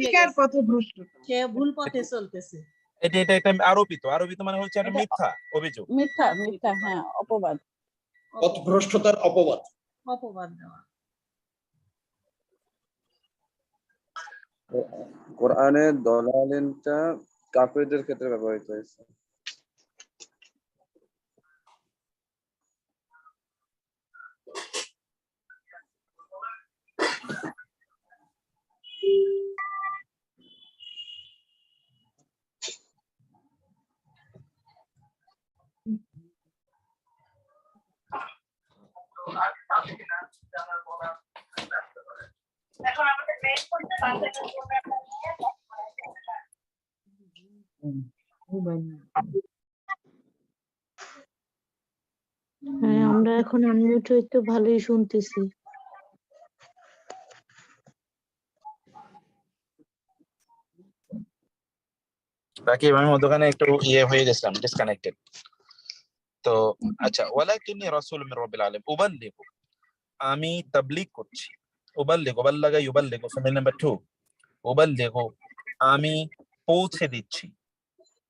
শিকার গেছে, পথভ্রষ্ট। সে ভুল পথে চলতেছে। এটা আরোপিত মানে হচ্ছে একটা এটা- মিথ্যা অভিযোগ। মিথ্যা, মিথ্যা, হ্যাঁ, অপবাদ। পথভ্রষ্টতার অপবাদ। অপবাদ দেওয়া। কোরআনে দলালিনটা কাফিরদের ক্ষেত্রে ব্যবহৃত হয়েছে। হ্যাঁ, আমরা এখন আনমিউট হইতে ভালোই শুনতেছি। বাকি আমি মধ্যখানে একটু হয়ে গেছিলাম, ডিসকানেক্টেড। তো আচ্ছা, ওয়ালাকিন্নী রাসূল মির রাব্বিল আলামিন, উবাল্লিগু, আমি তাবলীগ করছি। উবাল্লিগু, বাল্লাগা ইউবাল্লিগু, ফেমিন নাম্বার 2। উবাল্লিগু, আমি পৌঁছে দিচ্ছি।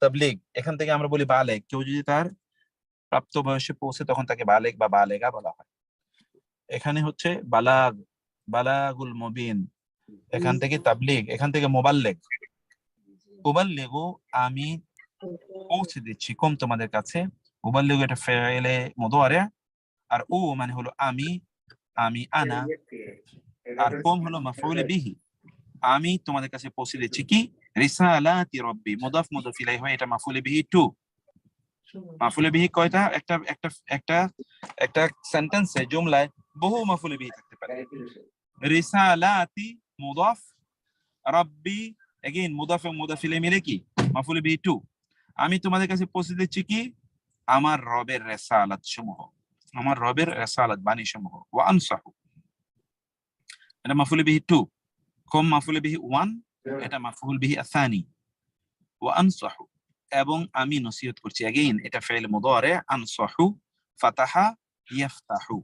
তাবলীগ এখান থেকে আমরা বলি বালেগ। কেউ যদি তার প্রাপ্ত বয়সে পৌঁছে তখন তাকে বালেগ বা বালেগা বলা হয়। এখানে হচ্ছে বালাগ, বালাগুল মুবিন, এখান থেকে তাবলীগ, এখান থেকে মুবাল্লিগ। উবাল্লিগু, আমি পৌঁছে দিচ্ছি কুম তোমাদের কাছে। উবাল্লিগু এটা ফেইলে মুদারি, আর ও মানে হলো আমি, আমি আনা, আর কুম হলো মাফউল বিহি। আমি তোমাদের কাছে পৌঁছে দিচ্ছি কি? রিসালাতি রাব্বি, মুদাফ মুদাফ ইলাইহি হয়, এটা মাফউল বিহি 2। মাফউল বিহি কয়টা? একটা একটা একটা একটা সেন্টেন্সে, জুমলায় বহু মাফউল বিহি থাকতে পারে। রিসালাতি মুদাফ, রাব্বি এগেইন মুদাফ এবং মুদাফ ইলাইহি মিলে কি? মাফউল বিহি 2। আমি তোমাদের কাছে পৌঁছে দিচ্ছি কি? আমার রবের রিসালাত সমূহ, আমার রবের রিসালাত বাণী সমূহ। ওয়া আনসাহু, এটা মাফউল বিহি 2। কুম মাফউল বিহি 1, এটা মাফউল বিহি আসানি। ওয়া আনসাহু, এবং আমি নসিহত করছি। এগেইন এটা ফেইল মুদারি, আনসাহু, ফাতাহা ইয়াফতাহু,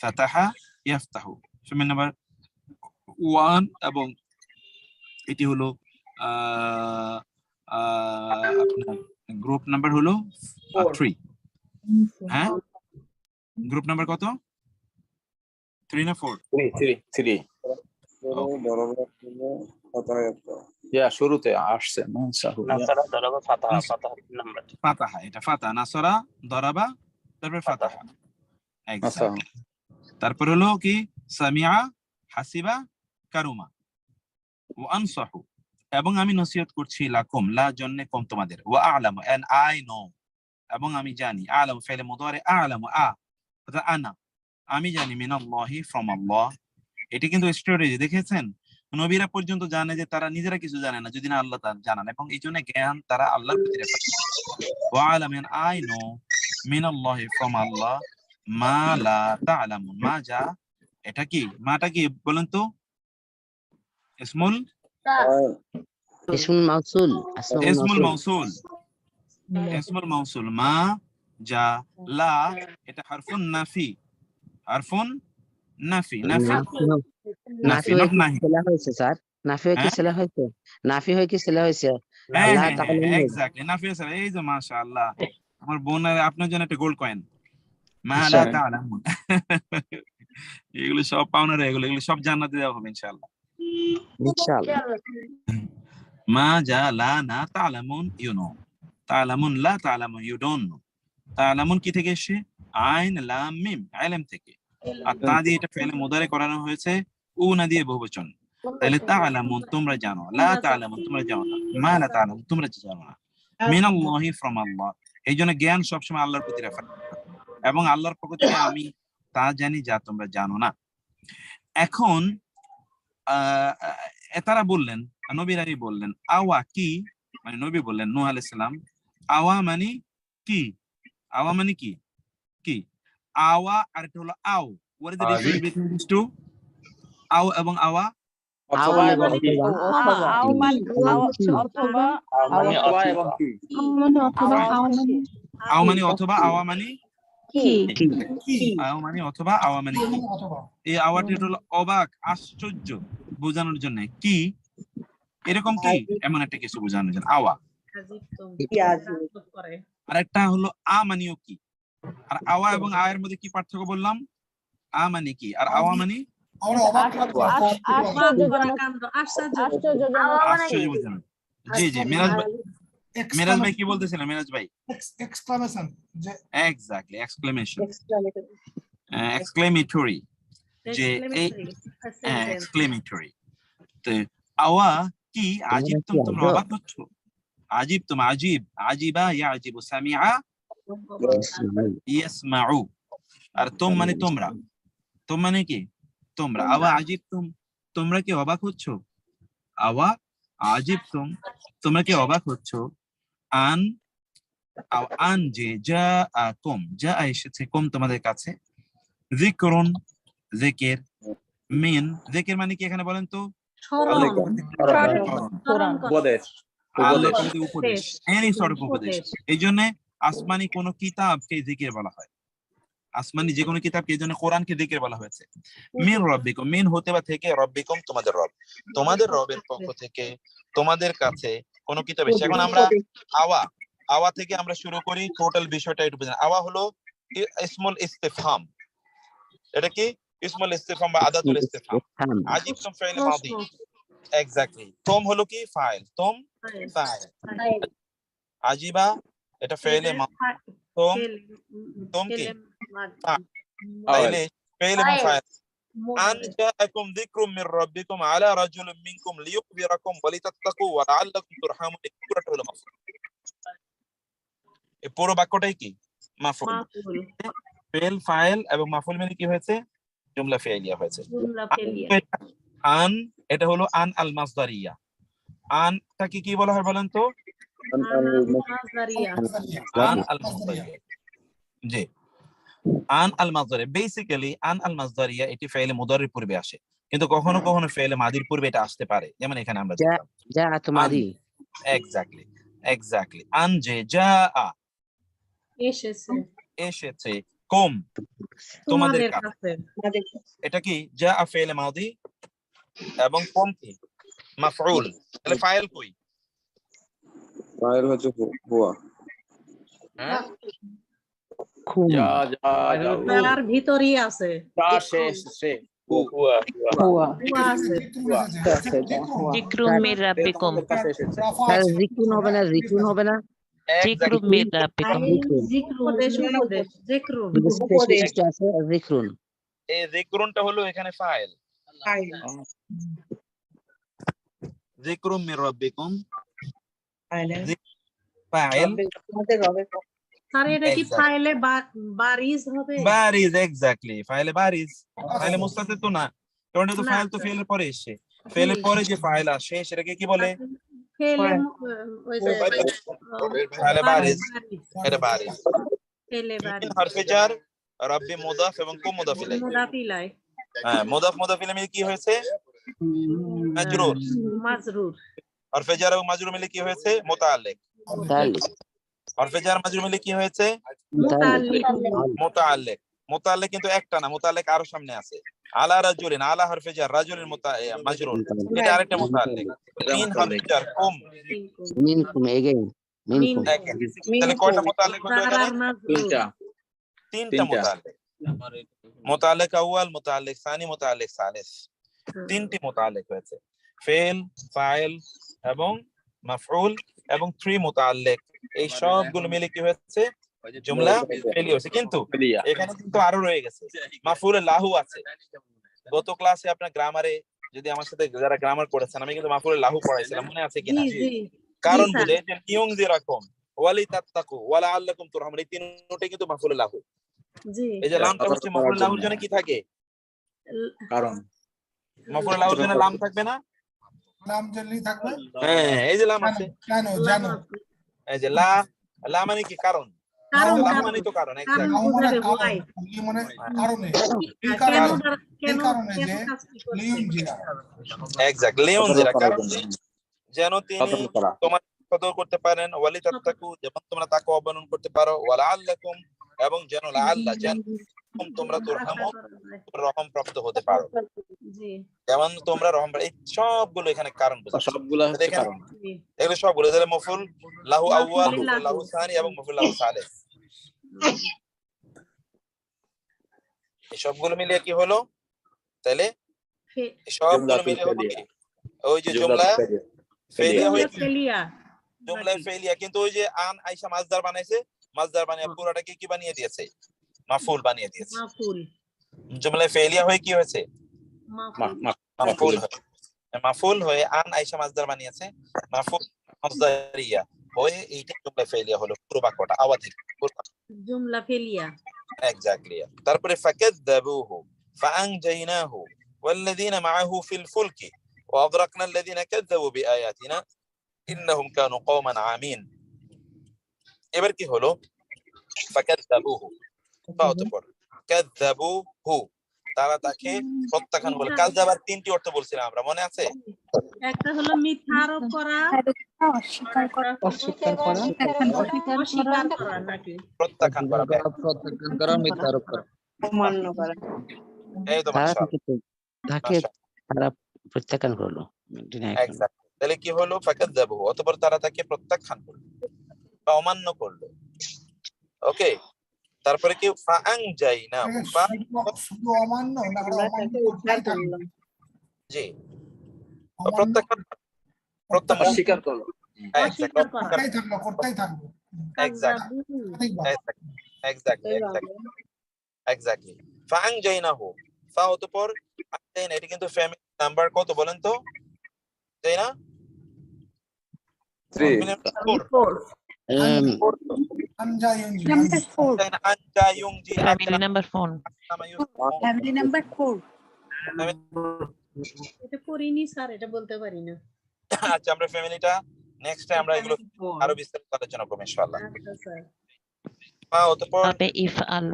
ফাতাহা ইয়াফতাহু, ফেমিন নাম্বার 1, এবং এটি হলো আপনার গ্রুপ নাম্বার হলো 3। হ্যাঁ, গ্রুপ নাম্বার কত? 3 না 4? 3 ইয়া শুরুতে আসছে মানসাহু, নাসারা দরাবা ফাতাহা, ফাতাহা নাম্বার। ফাতাহা, এটা ফাতাহা, নাসরা দরাবা, তারপর ফাতাহা। Exactly. তারপর হলো কি? সামিআ, হাসিবা, কারুমা। ওয়া আনসাহু, এবং আমি নসিহত করছি লাকুম, লা জন্য কম তোমাদের। ওয়া আ'লামু, and I know, এবং আমি জানি। আ'লামু ফেইল মুদারি, আ'লামু অর্থাৎ আনা, আমি জানি, মিনাল্লাহি, ফ্রম আল্লাহ। এটি কিন্তু স্টোরেজ, দেখেছেন? নবীরা পর্যন্ত জানে যে তারা নিজেরা কিছু জানে না যদি না আল্লাহ তাআলা জানান, এবং এই জন্য জ্ঞান তারা আল্লাহর প্রতি রেফার করে। ওয়া আ'লামু, and I know, মিনাল্লাহি, ফ্রম আল্লাহ, মা লা তা'লামুন, মা যা, এটা কি? মাটা কি বলেন তো? ইসমুল ইসমুল মাউসুল, ইসমুল মাউসুল, ইসমুল মাউসুল, মা যা, লা এটা হারফুন নাফি, হারফুন নাফি, নাফি নাফি, নট নাহি। ছেলে হয়েছে স্যার, নাফি হয় কি হ্যাঁ? ছেলে হয়েছে? নাফি হয় কি ছেলে হয়েছে? হ্যাঁ আল্লাহ হ্যাঁ তাআলা হ্যাঁ, এক্স্যাক্টলি, নাফি স্যার। এই যে মাশাআল্লাহ, আমার বোনের আপনার জন্য একটা গোল্ড কয়েন। মা লা তা'লামুন। এগুলো সব পাওনার, এগুলো সব জান্নাতে দেওয়া হবে ইনশাআল্লাহ। ইনশাআল্লাহ। মা যা লা না তা'লামুন, ইউ নো। তা'লামুন লা তা'লামুন, ইউ ডোন্ট নো। তা'লামুন কি থেকে এসে? আইন লাম মিম, ইলম থেকে। আর তা দিয়ে এটা ফেলে মুদারে করানো হয়েছে, উ না দিয়ে বহুবচন। তাহলে তা'লামুন তোমরা জানো, লা তা'লামুন তোমরা জানো না, মা লা তা'লামুন তোমরা জানো না, মিনাল্লাহি ফ্রম আল্লাহ। এই জন্য জ্ঞান সবসময় আল্লাহর প্রতি রেফার, এবং আল্লাহর পক্ষ থেকে আমি তা জানি যা তোমরা জানো না। এখন তারা বললেন, নবীরাই বললেন আওয়া কি, মানে নবী বললেন নূহ আলাইহিস সালাম আওয়া মানে কি, আওয়া মানে কি, কি আওয়া আর এটা হলো আও। what is the difference between these two? আও এবং আওয়া। অথবা এবং কি, আও মানে অথবা মানে অথবা এবং কি, আও মানে অথবা, আওয়া মানে কি আও মানে অথবা, আওয়া মানে কি। এই আওয়াটি হলো অবাক, আশ্চর্য বোঝানোর জন্য, কি এরকম কি এমন একটা কিছু বোঝানোর জন্য আওয়া। আর একটা হলো আ মানেও কি। আর আওয়া এবং আয়ের মধ্যে কি পার্থক্য বললাম? আ মানে কি আর আওয়া মানে আশ্চর্য বোঝানো। জি জি, মিরাজ ভাই কি বলতেছিলেন? মিরাজ ভাই এক্সক্লামেশন, যে এক্স্যাক্টলি, এক্সক্লেমেশন, এক্সক্লেমেটরি, যে এই এক্সক্লেমেটরি। তো আওয়া কি, আজিবতুম তোমরা অবাক হচ্ছ, আজিবতুম আজিব, আজিবা ইয়াজিবু, সামিআ ইয়াসমাউ। আর তুম মানে তোমরা, তুম মানে কি তোমরা। আওয়া আজিবতুম তোমরা কি অবাক হচ্ছ, আওয়া আজিবতুম তোমরা কি অবাক হচ্ছ, আন আন যে জাআকুম, যা এসেছে কুম তোমাদের কাছে, যিকরুন যিকির, মিন যিকির মানে কি এখানে বলেন তো? উপদেশ, আল্লাহর পক্ষ থেকে উপদেশ, এনি সর্ট অফ উপদেশ। এই জন্য আসমানি কোন কিতাবকে যিকির বলা হয়, আসমানি যে কোনো কিতাবকে, এই জন্য কোরআনকে যিকির বলা হয়েছে। মিন রব্বিকুম, মিন হতে বা থেকে, রব্বিকুম তোমাদের রব, তোমাদের রবের পক্ষ থেকে তোমাদের কাছে কোন কিতাব এসেছে। এখন আমরা আওয়া, আওয়া থেকে আমরা শুরু করি, টোটাল বিষয়টা একটু বুঝেন। আওয়া হলো ইসমুল ইস্তিফহাম, এটা কি ইসমুল ইস্তিফহাম বা আদাতুল ইস্তিফহাম। আজিবতুম ফাইল মাদি, এক্স্যাক্টলি। তুম হলো কি ফাইল, তুম ফাইল, আজিবা এটা ফাইলে মাদি, তুম কি তাইলে ফাইল এবং ফাইল। আন জাআকুম যিকরুম মির রাব্বিকুম আলা রাজুলিন মিনকুম লিয়ুখবিরাকুম ওয়া লিতাত্তাকু ওয়া লাআল্লাকুম তুরহামুন, এই পুরোটা হলো মাফউল। এই পুরো বাক্যটাই কি মাফউল, ফাইল ফাইল এবং মাফউল মানে কি হয়েছে? জুমলা ফি'লিয়া হয়েছে। আন এটা হলো আন আল মাসদারিয়া। আনটা কি বলা হয় বলেন তো? আন আল মাসদারিয়া। জি, আন আল মাসদারিয়া, বেসিক্যালি আন আল মাসদারিয়া এটি ফাইলে মুদারির পূর্বে আসে, কিন্তু কখনো কখনো ফাইলে মাদির পূর্বে এটা আসতে পারে, যেমন এখানে আমরা দেখলাম জাআত মাদি। Exactly, exactly. আন যে জাআ এসেছে, কুম তোমাদের কাছে, এটা কি জাআ ফাইলে মাদি এবং কুম কি মাফউল। তাহলে ফাইল কই? ফাইল হচ্ছে হুয়া। হ্যাঁ, যা যা তার ভিতরই আছে, যা শেষ সে যিকরুম মির রাব্বিকুম, তাহলে যিকরুন হবে না, যিকরুন হবে না, যিকরুম মির রাব্বিকুম, উপদেশ, উপদেশ, যিকরুন, স্পেশালিস্ট আছে যিকরুন। এই যিকরুনটা হলো এখানে ফাইল, যিকরুম মির রাব্বিকুম ফাইল। স্যার এটা কি ফাইলে বারিজ হবে? বারিজ, এক্স্যাক্টলি, ফাইলে বারিজ। ফাইলে মুস্তাতির তো না, কারণ এটা তো ফাইল তো ফেলের পরে এসে, ফেলের পরে যে ফাইল আসে সেটাকে কি বলে? ফেলে, ওই যে ফাইলে বারিজ, এটা বারিজ। ফেলে বারিজ, হরফে জার, রাব্বি মুদাফ এবং কুম মুদাফ ইলাইহি। মুদাফ ইলাইহি, হ্যাঁ, মুদাফ মুদাফ ইলাইহি মিলে কি হয়েছে? মাজরুর। মাজরুর। হরফে জার এবং মাজরুর মিলে কি হয়েছে? মুতাআল্লিক। হরফে জার মাজরুর মিলে কি হয়েছে? মুতাআল্লিক। মুতাআল্লিক কিন্তু একটা না, মুতাআল্লিক আরো সামনে আছে। আলা রাজুলিন, আলা হরফে জার, রাজুলিন মাজরুর, এটা আরেকটা মুতাআল্লিক। মিন হরফে জার, কুম মিনকুম, এগেইন মিনকুম। তাহলে কয়টা মুতাআল্লিক হলো এখানে? তিনটা মুতাআল্লিক। মুতাআল্লিক আউয়াল, মুতাআল্লিক সানি, মুতাআল্লিক সালিস, তিনটি মুতাআল্লিক হয়েছে। ফেল, ফাইল এবং মাফউল এবং থ্রি মুতাআল্লিক, এই সবগুলো মিলে কি হয়েছে? জুমলা ফেলি হয়েছে। কিন্তু এখানে কিন্তু আরো রয়ে গেছে, মাফউল লাহু আছে। গত ক্লাসে আপনার গ্রামারে যদি আমার সাথে যারা গ্রামার পড়েছেন, আমি কিন্তু মাফুল লাহু পড়াইছিলাম, মনে আছে কিনা? জি জি কারণ জি, বলে যে লিউনজিরাকুম ওয়ালি তাত্তাকু ওয়া লাআল্লাকুম তুরহামুন, এই তিনটাই কিন্তু মাফুল লাহু। জি এই যে লামটা হচ্ছে মাফুল লাহুর জন্য কি থাকে? কারণ মাফুল লাহুর জন্য লাম থাকবে না? নাম জেলি থাকবে হ্যাঁ, এই যে লাম কেন আছে, কেন লাম জানো আছে। এই যে লা মানে কি? কারণ। কারণ লাম কারণ মানে তো কারণ, কারণ এক্স্যাক্ট। নাও মানে বোঝাবে কারণ why। লি মানে কারণে এই কেন কারণে কেন এই কারণে কেন যে কাজটি করছে? লিউনজিরা এক্স্যাক্ট, লিউনজিরা, করার কারণ জন্য যেন তিনি সতর্ক করা। তোমার সতর্ক করতে পারেন, ওয়ালি তাত্তাকু, যেমন তোমরা তাকে অবলম্বন করতে পারো, ওয়া লাআল্লাকুম, এবং যেন লাআল্লা, যেন তোমরা তুরহামুন, রহম প্রাপ্ত হতে পারো, জি যেমন তোমরা রহম, এই সবগুলো এখানে কারণ বোঝাচ্ছে। সবগুলা হচ্ছে এখানে কারণ। জি এগুলো সবগুলো তাহলে মফুল লাহু আউয়াল, মাফুল মফুল লাহু সানি এবং মফুল লাহু সালিস, এই সবগুলো মিলিয়ে কি হলো তাহলে? এই সবগুলো মিলিয়ে হলো কি? ওই যে জুমলা ফেলিয়া হয়ে কি? ফেলিয়া জুমলা ফেলিয়া, কিন্তু ওই যে আন আয়েশা মাজদার বানাইছে, মাজদার বানিয়ে পুরোটাকে কি বানিয়ে দিয়েছে? মাফুল বানিয়ে দিয়েছে। মাফুল জুমলা ফেলিয়া হয়ে কি হয়েছে? মাফুল মাফুল হয়ে, মাফুল হয়ে আন আয়েশা মাজদার বানিয়েছে, মাফুল মাজদারিয়া হয়ে এইটা জুমলা ফেলিয়া হলো, পুরো বাক্যটা আওয়াজ জুমলা ফেলিয়া। এক্স্যাক্টলি। তারপরে ফাকাযযাবুহু ফাআনজাইনাহু ওয়াল্লাযীনা মাআহু ফিল ফুলকি ওয়াগরাকনা আল্লাযীনা কাযযাবু বিআয়াতিনা ইন্নাহুম কানু কওমান আমিন। এবার কি হলো? ফাকাযযাবুহু, অতঃপর কাযযাবুহু, তারা তাকে প্রত্যাখ্যান করলো। কাযযাবার তিনটি অর্থ বলছিলাম আমরা, মনে আছে? একটা হলো মিথ্যা আরোপ করা, অস্বীকার করা, অস্বীকার করা নাকি প্রত্যাখ্যান করা, প্রত্যাখ্যান করা, মিথ্যা আরোপ করা। অমান্য করা। এই তো তারা মাশাআল্লাহ, তাকে তারা প্রত্যাখ্যান করলো, deny করলো। এক্স্যাক্ট। তাহলে কি হলো? ফাকাযযাবুহু, অতঃপর তারা তাকে প্রত্যাখ্যান করলো বা অমান্য করলো। ওকে, তারপরে কি? ফাআনজাইনাহু, শুধু অমান্য না আরো অমান্য করতেই থাকবে জি, অমান্য প্রত্যাখ্যান, প্রত্যাখ্যান, অস্বীকার করলো। অস্বীকার করা। করতেই থাকবে এক্স্যাক্টলি। ফাআনজাইনাহু, ফা অতঃপর আনজাইনা, এটা কিন্তু ফ্যামিলি নাম্বার কত বলেন তো? তাই না? 3 আনজায়ুনজি Family number 4. Family number 4। এটা করিনি স্যার, এটা বলতে পারি না। আচ্ছা, আমরা ফ্যামিলিটা নেক্সট টাইম আমরা এগুলো আরো বিস্তারিত আলোচনা করব ইনশাআল্লাহ। আচ্ছা স্যার। ফা অতঃপর Tabe if'al.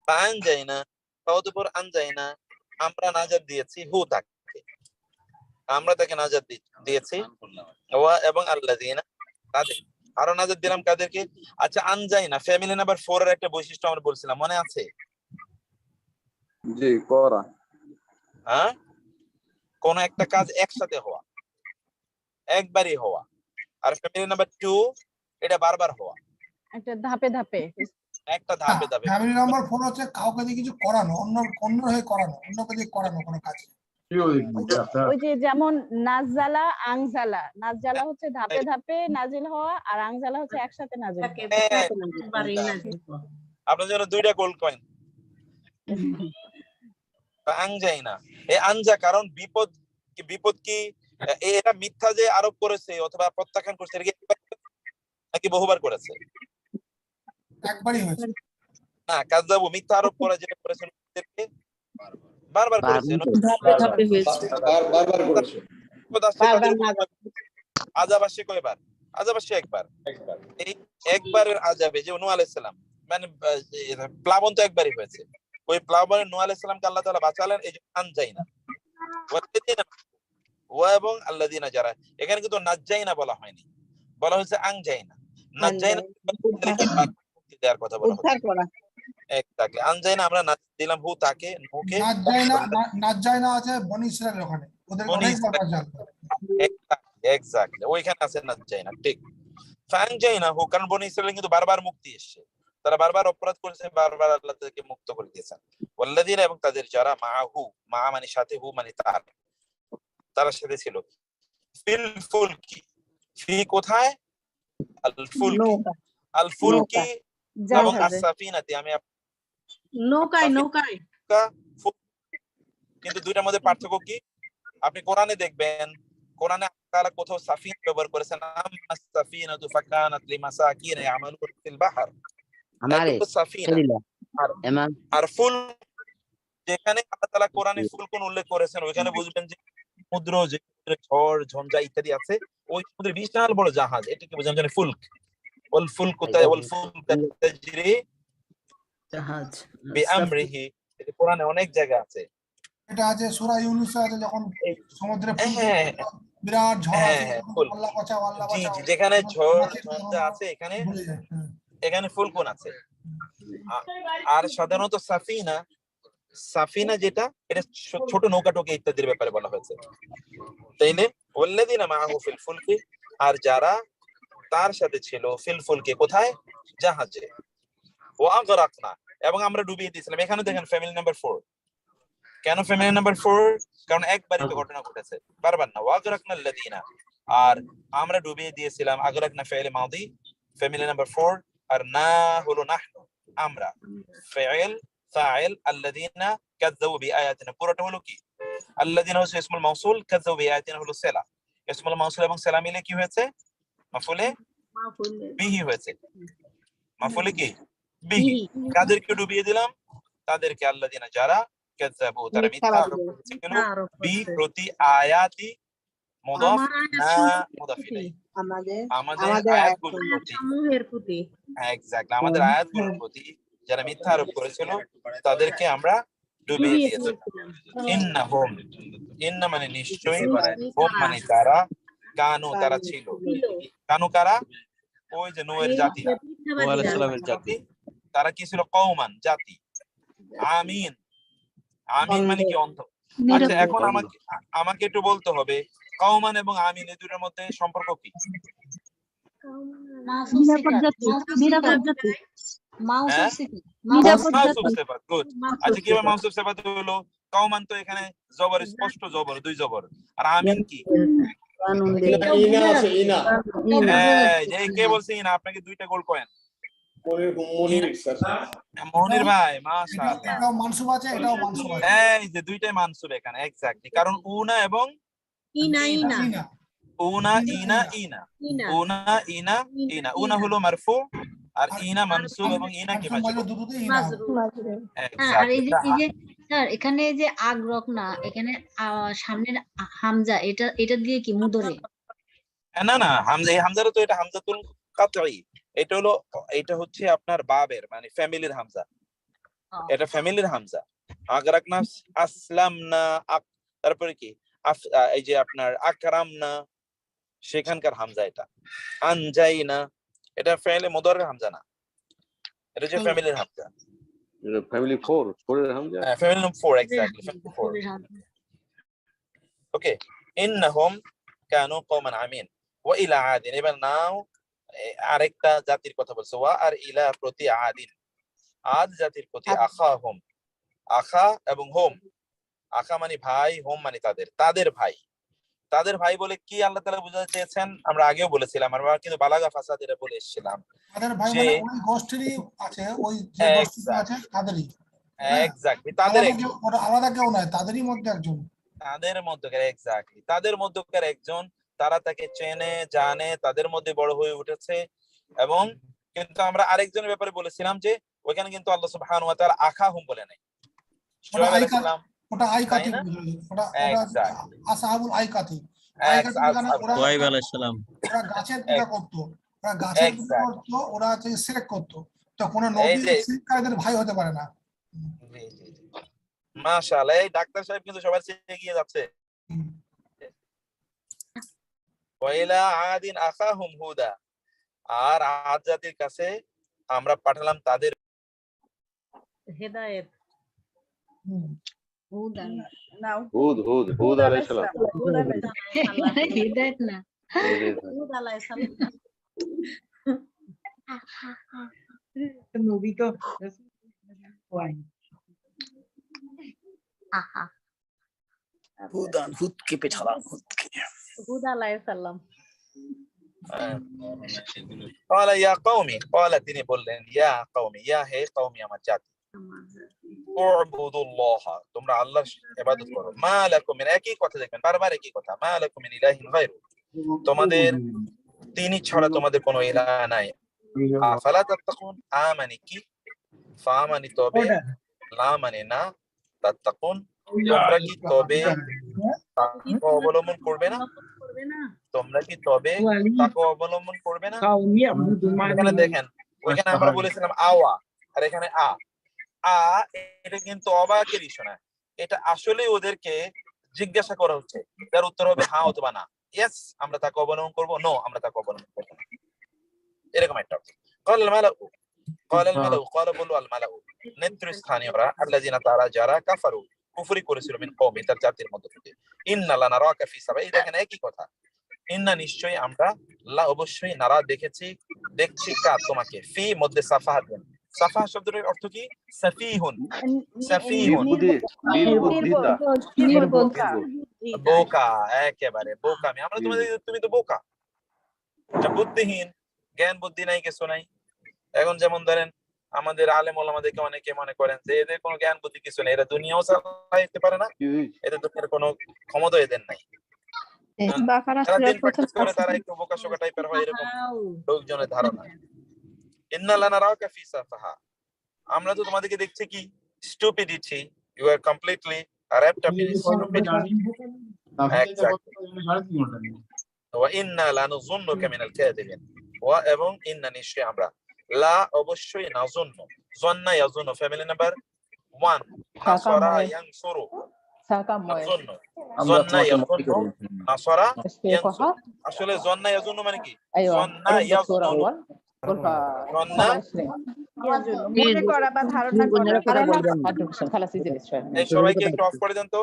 ফাআনজাইনা, ফা অতঃপর আনজাইনা, আমরা নাজাত দিয়েছি হু তাকে, আমরা তাকে নাজাত দিয়েছি, ওয়া এবং আল্লাযিনা, তাদের আরো নাজাত দিলাম কাদেরকে? আচ্ছা, আনজাইনা ফ্যামিলি নাম্বার 4 এর একটা বৈশিষ্ট্য আমরা বলছিলাম, মনে আছে? জি করা হ্যাঁ, কোন একটা কাজ একসাথে হওয়া, একবারই হওয়া। আর ফ্যামিলি নাম্বার 2 এটা বারবার হওয়া, একটা ধাপে ধাপে। একটা ধাপে ধাপে। ফ্যামিলি নাম্বার 4 হচ্ছে কাউকে দিয়ে কিছু করানো, অন্য হয়ে করানো, অন্যকে দিয়ে করানো কোনো কাজ। ওই যে যেমন নাজালা আংজালা, নাজালা হচ্ছে ধাপে ধাপে নাজিল হওয়া, আর আংজালা হচ্ছে একসাথে নাজিল হওয়া। একবারেই নাজিল হওয়া। আপনার জন্য 2টা গোল্ড কয়েন। আনজাইনা, এই আনজা, কারণ বিপদ কি এরা মিথ্যা যে আরোপ করেছে অথবা প্রত্যাখ্যান করছে, এটা কি নাকি বহুবার করেছে? একবারই হয়েছে। না, কাযযাবু মিথ্যা আরোপ করা যেটা করেছেন ওদেরকে বারবার করেছে। বারবার করেছে। আযাব আসে কয়বার? আযাব আসে একবার। এই একবারের আযাবে যে নূহ আলাইহিস সালাম, মানে প্লাবন তো একবারই হয়েছে, ওই প্লাবনে নূহ আলাইহিস সালামকে আল্লাহ তাআলা বাঁচালেন, এই যে আনজাইনা ওয়া এবং আল্লাযিনা যারা, এখানে কিন্তু নাজ্জাইনা বলা হয়নি, বলা হয়েছে আনজাইনা। নাজ্জাইনা দেওয়ার কথা বলা হচ্ছে। এক্স্যাক্টলি, আনজাইনা আমরা নাজ্জাত দিলাম হু তাকে, নূহকে। নাজ্জাইনা আছে বনি ইসরাইলের ওখানে, ওদের অনেক ব্যাপার জানতে হবে। এক্স্যাক্টলি, ওইখানে আছে নাজ্জাইনা, ঠিক। ফাআনজাইনা হু, কারণ বনি ইসরাইল কিন্তু বারবার মুক্তি এসেছে, তারা বারবার অপরাধ করেছে, বারবার আল্লাহ তাদেরকে মুক্ত করে দিয়েছেন। ওয়াল্লাযিনা, এবং তাদের যারা, মাআহু, মা মানে সাথে, হু মানে তার সাথে ছিল, ফিল ফুলকি, ফি কোথায়? আল ফুলকি, আল ফুলকি এবং জাহাজে। আস-সাফিনাতি, আমি নৌকায় নৌকায় কিন্তু দুইটার মধ্যে পার্থক্য কি? আপনি কোরআনে দেখবেন, কোরআনে আল্লাহ তাআলা কোথাও সাফিনা ব্যবহার করেছেন, আম্মাস সাফিনাতু ফাকানাত লিমাসাকিন ইয়ামালুনা ফিল বাহর, আমারে এটুকু সাফিনা। শরীলা এমান আর ফুল, যেখানে আল্লাহ তাআলা কোরআনে ফুলকুন উল্লেখ করেছেন, ওইখানে বুঝবেন যে সমুদ্র, যে ঝড় ঝঞ্ঝা ইত্যাদি আছে, ওই সমুদ্রের বিশাল বড় জাহাজ, এটাকে বোঝানো যায় ফুলক। ওয়াল ফুলকু তাজরি জাহাজ বিআমরিহি, এটা কোরআনে অনেক জায়গা আছে। এটা আছে সূরা ইউনূসে আছে, যখন সমুদ্রে হ্যাঁ বিরাট ঝড় হ্যাঁ আছে, হ্যাঁ, তখন ফুল, আল্লাহ বাঁচাও আল্লাহ জি বাঁচাও, জি, যেখানে তখন ঝড় মাছের ঝঞ্ঝা জন্য আছে এখানে ভুলে যায়। এখানে ফুলকুন আছে। আর সাধারণত সাফিনা, সাফিনা যেটা, এটা ছোট নৌকা টোকা ইত্যাদির ব্যাপারে বলা হয়েছে, তাইলে ওয়াল্লাযিনা মাআহু ফিল ফুলকি, আর যারা তার সাথে ছিল ফিল ফুলকি, কোথায়? জাহাজে। ওয়া আগরাকনা, এবং আমরা ডুবিয়ে দিয়েছিলাম। এখানে দেখেন ফ্যামিলি নাম্বার 4। কেন ফ্যামিলি নাম্বার 4? কারণ একবারই তো ঘটনা ঘটেছে, বারবার না। ওয়া আগরাকনা আল্লাযিনা, আর আমরা ডুবিয়ে দিয়েছিলাম। আগরাকনা ফি'ল মাদি, ফ্যামিলি নাম্বার 4, আর না হলো নাহনু, আমরা। ফি'ল ফাইল, আল্লাযিনা কাযযাবু বিআয়াতিনা, পুরোটা হলো কি? আল্লাযিনা হচ্ছে ইসমুল মাউসুল, কাযযাবু বিআয়াতিনা হলো সিলা। ইসমুল মাউসুল এবং সিলা মিলে কি হয়েছে? মাফুলে বিহি হয়েছে। মাফুলে কি? বিহি। কাদেরকে ডুবিয়ে দিলাম? তাদেরকে, আল্লাযিনা, যারা, কাযযাবু, তারা মিথ্যা আরোপ করেছিল, বি প্রতি আয়াতি, মুদাফ না মুদাফ ইলাইহি, আমাদের আয়াতগুলোর প্রতি, সমূহের প্রতি। এক্স্যাক্টলি, আমাদের আয়াতগুলোর প্রতি যারা মিথ্যা আরোপ করেছিল, তাদেরকে আমরা ডুবিয়ে দিয়েছি। ইন্নাহুম, ইন্না মানে নিশ্চয়ই, হুম মানে তারা, কানু তারা ছিল, কানু কারা? ওই যে নূহের জাতি, নূহ আলাইহিস সালামের জাতি, তারা কি ছিল? কওমান, জাতি। আমিন, আমিন মানে কি? অন্ধ। আচ্ছা, এখন আমাকে একটু বলতে হবে, কওমান এবং আমিন, এই দুটোর মধ্যে সম্পর্ক কি? মাউসুফ সিফাত, গুড। আচ্ছা, কিভাবে মাউসুফ সিফাত হলো? কওমান তো এখানে জবর, স্পষ্ট জবর, দুই জবর। আর আমিন কি? ইনা আছে, ইনা। এই কে বলছে ইনা? আপনাকে দুইটা গোল কয়েন। মনির স্যার, মনির ভাই, মাশাআল্লাহ। এটাও মানসুব আছে, এটাও মানসুব আছে। এই যে দুইটাই মানসুব এখানে, এক্স্যাক্টলি, কারণ উনা এবং ইনা ইনা ইনা উনা, ইনা, ইনা, উনা, ইনা, ইনা। উনা হলো মারফু, আর ইনা মানসুব, এবং ইনা কি? মাজরুর। দুটোতেই ইনা হবে। আর এই যে স্যার, এখানে যে আগ্রক না, এখানে সামনের হামজা, এটা দিয়ে কি মুদরে? না না, হামজা, এই হামজাটা তো, এটা হামজাতুল কাতঈ, এটা হচ্ছে আপনার বাবের, মানে ফ্যামিলির হামজা, এটা ফ্যামিলির হামজা। আগরাকনা, আসলামনা, তারপরে কি? এই যে আপনার আকরামনা, সেখানকার হামজা এটা। আনজাইনা, এটা ফেলে মুদাররের হামজা না, এটা হচ্ছে ফ্যামিলির হামজা। ফ্যামিলি 4 এর Hamza, family number 4, exactly, family 4। ওকে, ইন্নাহুম কানু কওমান আমিন। ওয়া ইলা আদিন, এবার নাও আরেকটা জাতির কথা বলছে। ওয়া আর ইলা প্রতি আদিন, আদ জাতির প্রতি, আখাহুম, আখা এবং হোম, আখা মানে ভাই, হোম মানে তাদের ভাই। তাদের ভাই বলে কি আল্লাহ তাআলা বোঝাতে চেয়েছেন আমরা আগেও বলেছিলাম, আমরা কিন্তু বালাগা ফাসাদ এটা বলে এসেছিলাম। তাদের ভাই মানে ওই গোষ্ঠীরই আছে, ওই যে গোষ্ঠীতে আছে তাদেরই, এক্স্যাক্টলি, তাদের একজন, ওটা আলাদা কেউ নয়, তাদেরই মধ্যে একজন, তাদের মধ্যকার, এক্স্যাক্টলি, তাদের মধ্যকার একজন। তারা তাকে চেনে, জানে, তাদের মধ্যে বড় হয়ে উঠেছে। এবং কিন্তু আমরা আরেকজনের ব্যাপারে বলেছিলাম যে ওইখানে কিন্তু আল্লাহ সুবহানাহু ওয়া তাআলা আখাহুম বলে নাই, শুআয়ব আলাইহিস সালাম, ওটা আইকাতি, ওটা আসহাবুল আইকাতি, শুআয়ব আলাইহিস সালাম, ওরা গাছের পূজা করতো, ওরা গাছের পূজা করতো, ওরা হচ্ছে শিরক করতো। তো কোনো নবী শিরককারীদের ভাই হতে পারে না। মাশাআল্লাহ, এই ডাক্তার সাহেব কিন্তু সবার চেয়ে এগিয়ে যাচ্ছে। ওয়াইলা আদিন আখাহুম হুদা, আর আদ জাতির কাছে আমরা পাঠালাম তাদের হেদায়েত। হুদ আলাইহিস সালাম, হিদায়াত না, হুদ আলাইহিস সালাম। নবী তো হুদকে পেছালাম, হুদকে। হুদ আলাইহিস সালাম। قال يا قومي قال তিনি বললেন ইয়া قومي ইয়া হে قومي আমার জাতি উবুদুল্লাহ তোমরা আল্লাহর ইবাদত করো মা লাকুম মিন একই কথা দেখবেন বারবার একই কথা মা লাকুম মিন ইলাহিন গায়রু তোমাদের তিনি ছাড়া তোমাদের কোনো ইলাহ নাই আফালা তাত্তাকুন আমানি কি ফামানি তবে লা মানে না তাত্তাকুন তোমরা কি তবে তাকওয়া অবলম্বন করবে না তোমরা কি তবে তাকওয়া অবলম্বন করবে না এখানে দেখেন ওইখানে আমরা বলেছিলাম আওয়া আর এখানে এটা কিন্তু অবাকের ইস্যু না এটা আসলে ওদেরকে জিজ্ঞাসা করা হচ্ছে যার উত্তর হবে হ্যাঁ অথবা না ইয়েস আমরা তাকে অবলম্বন করবো নো আমরা তাকে অবলম্বন করবো না এরকম একটা قال الملأ قال বলল আল মালাউ নেতৃস্থানীয়রা আল্লাযিনা তারা যারা কাফারু কুফরি করেছিল মিন কওমি তার জাতির মধ্য থেকে ইন্না লানারাকা ফি সাবাই দেখেন একই কথা ইন্না নিশ্চয়ই আমরা লা অবশ্যই নারা দেখছি কার তোমাকে ফি মধ্যে সাফাহাতুন সাফা শব্দের অর্থ কি সাফিহুন বোকা একেবারে বোকামি আমরা তুমি তো বোকা বুদ্ধিহীন জ্ঞান বুদ্ধি নাই কিছু নাই এখন যেমন ধরেন আমাদের আলেম ওলামাদেরকে অনেকে মনে করেন যে এদের কোনো জ্ঞান বুদ্ধি কিছু নেই এরা দুনিয়াও চালাইতে পারে না এদের দুনিয়ার কোনো ক্ষমতা এদের নাই তারা একটু বোকা শোকা টাইপের হয় এরকম লোকজনের ধারণা ইন্না লানারাকা ফি সাফাহা আমরা তো তোমাদেরকে দেখছি কি stupidity you are completely wrapped up in stupidity ওয়া ইন্না লানুযুন্নুকা মিনাল কাযিবিন ওয়া এবং ইন্না নিশ্চয়ই আমরা লা অবশ্যই নাযুন্নু যন্না ইয়াযুন্নু ফ্যামিলি নাম্বার 1 নাসরা ইয়ানসুরু নাযুন্নু যন্না ইয়াযুন্নু নাসরা ইয়ানসুরু আসলে যন্না ইয়াযুন্নু মানে কি যন্না ইয়াযুন্নু সবাইকে একটু অফ করে দেন তো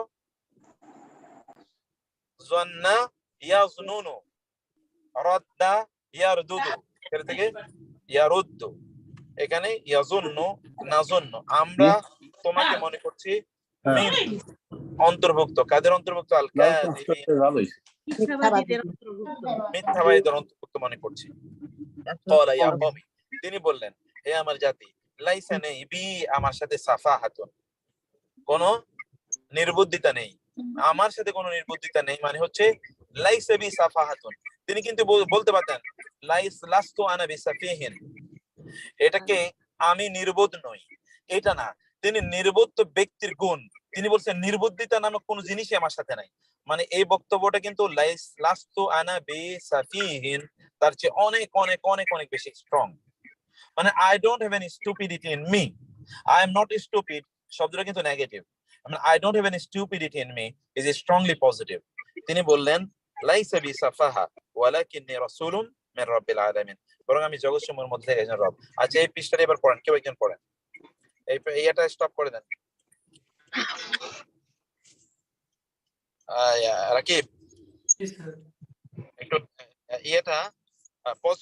যন্না ইয়াযুন্নু রাদ্দা ইয়ারদুদু এর থেকে ইয়ারুদ্দু এখানে ইয়াযুন্নু নাযুন্নু আমরা তোমাকে মনে করছি মিন অন্তর্ভুক্ত কাদের অন্তর্ভুক্ত আল কাযিবিন মিথ্যাবাদীদের অন্তর্ভুক্ত মনে করছি ক্বালা ইয়া কওমি তিনি বললেন হে আমার জাতি লাইসা নেই বি আমার সাথে সাফাহাতুন কোনো নির্বুদ্ধিতা নেই আমার সাথে কোনো নির্বুদ্ধিতা নেই মানে হচ্ছে লাইসা বি সাফাহাতুন তিনি কিন্তু বলতে পারতেন লাস্তু আনা বিসাফিহিন এটাকে আমি নির্বোধ নই এটা না তিনি নির্বোধ ব্যক্তির গুণ তিনি বলছেন নির্বুদ্ধিতা নামক কোনো জিনিসই আমার সাথে নাই মানে এই বক্তব্যটা কিন্তু লাস্তু আনা বিসাফিহিন তার চেয়ে অনেক অনেক অনেক অনেক বেশি স্ট্রং মানে I don't have any stupidity in me I am not stupid শব্দটা কিন্তু নেগেটিভ মানে I don't have any stupidity in me is strongly positive তিনি বললেন লাইসা বিসাফাহা ওয়ালাকিন্নী রাসূলুম মির রাব্বিল আলামিন বরং আমি জগৎসমূহের মধ্যে থেকে একজন রব আচ্ছা এই পৃষ্ঠাটা এবার পড়েন কেউ একজন পড়েন এইটা স্টপ করে দেন রাকিব একটু এটা পজ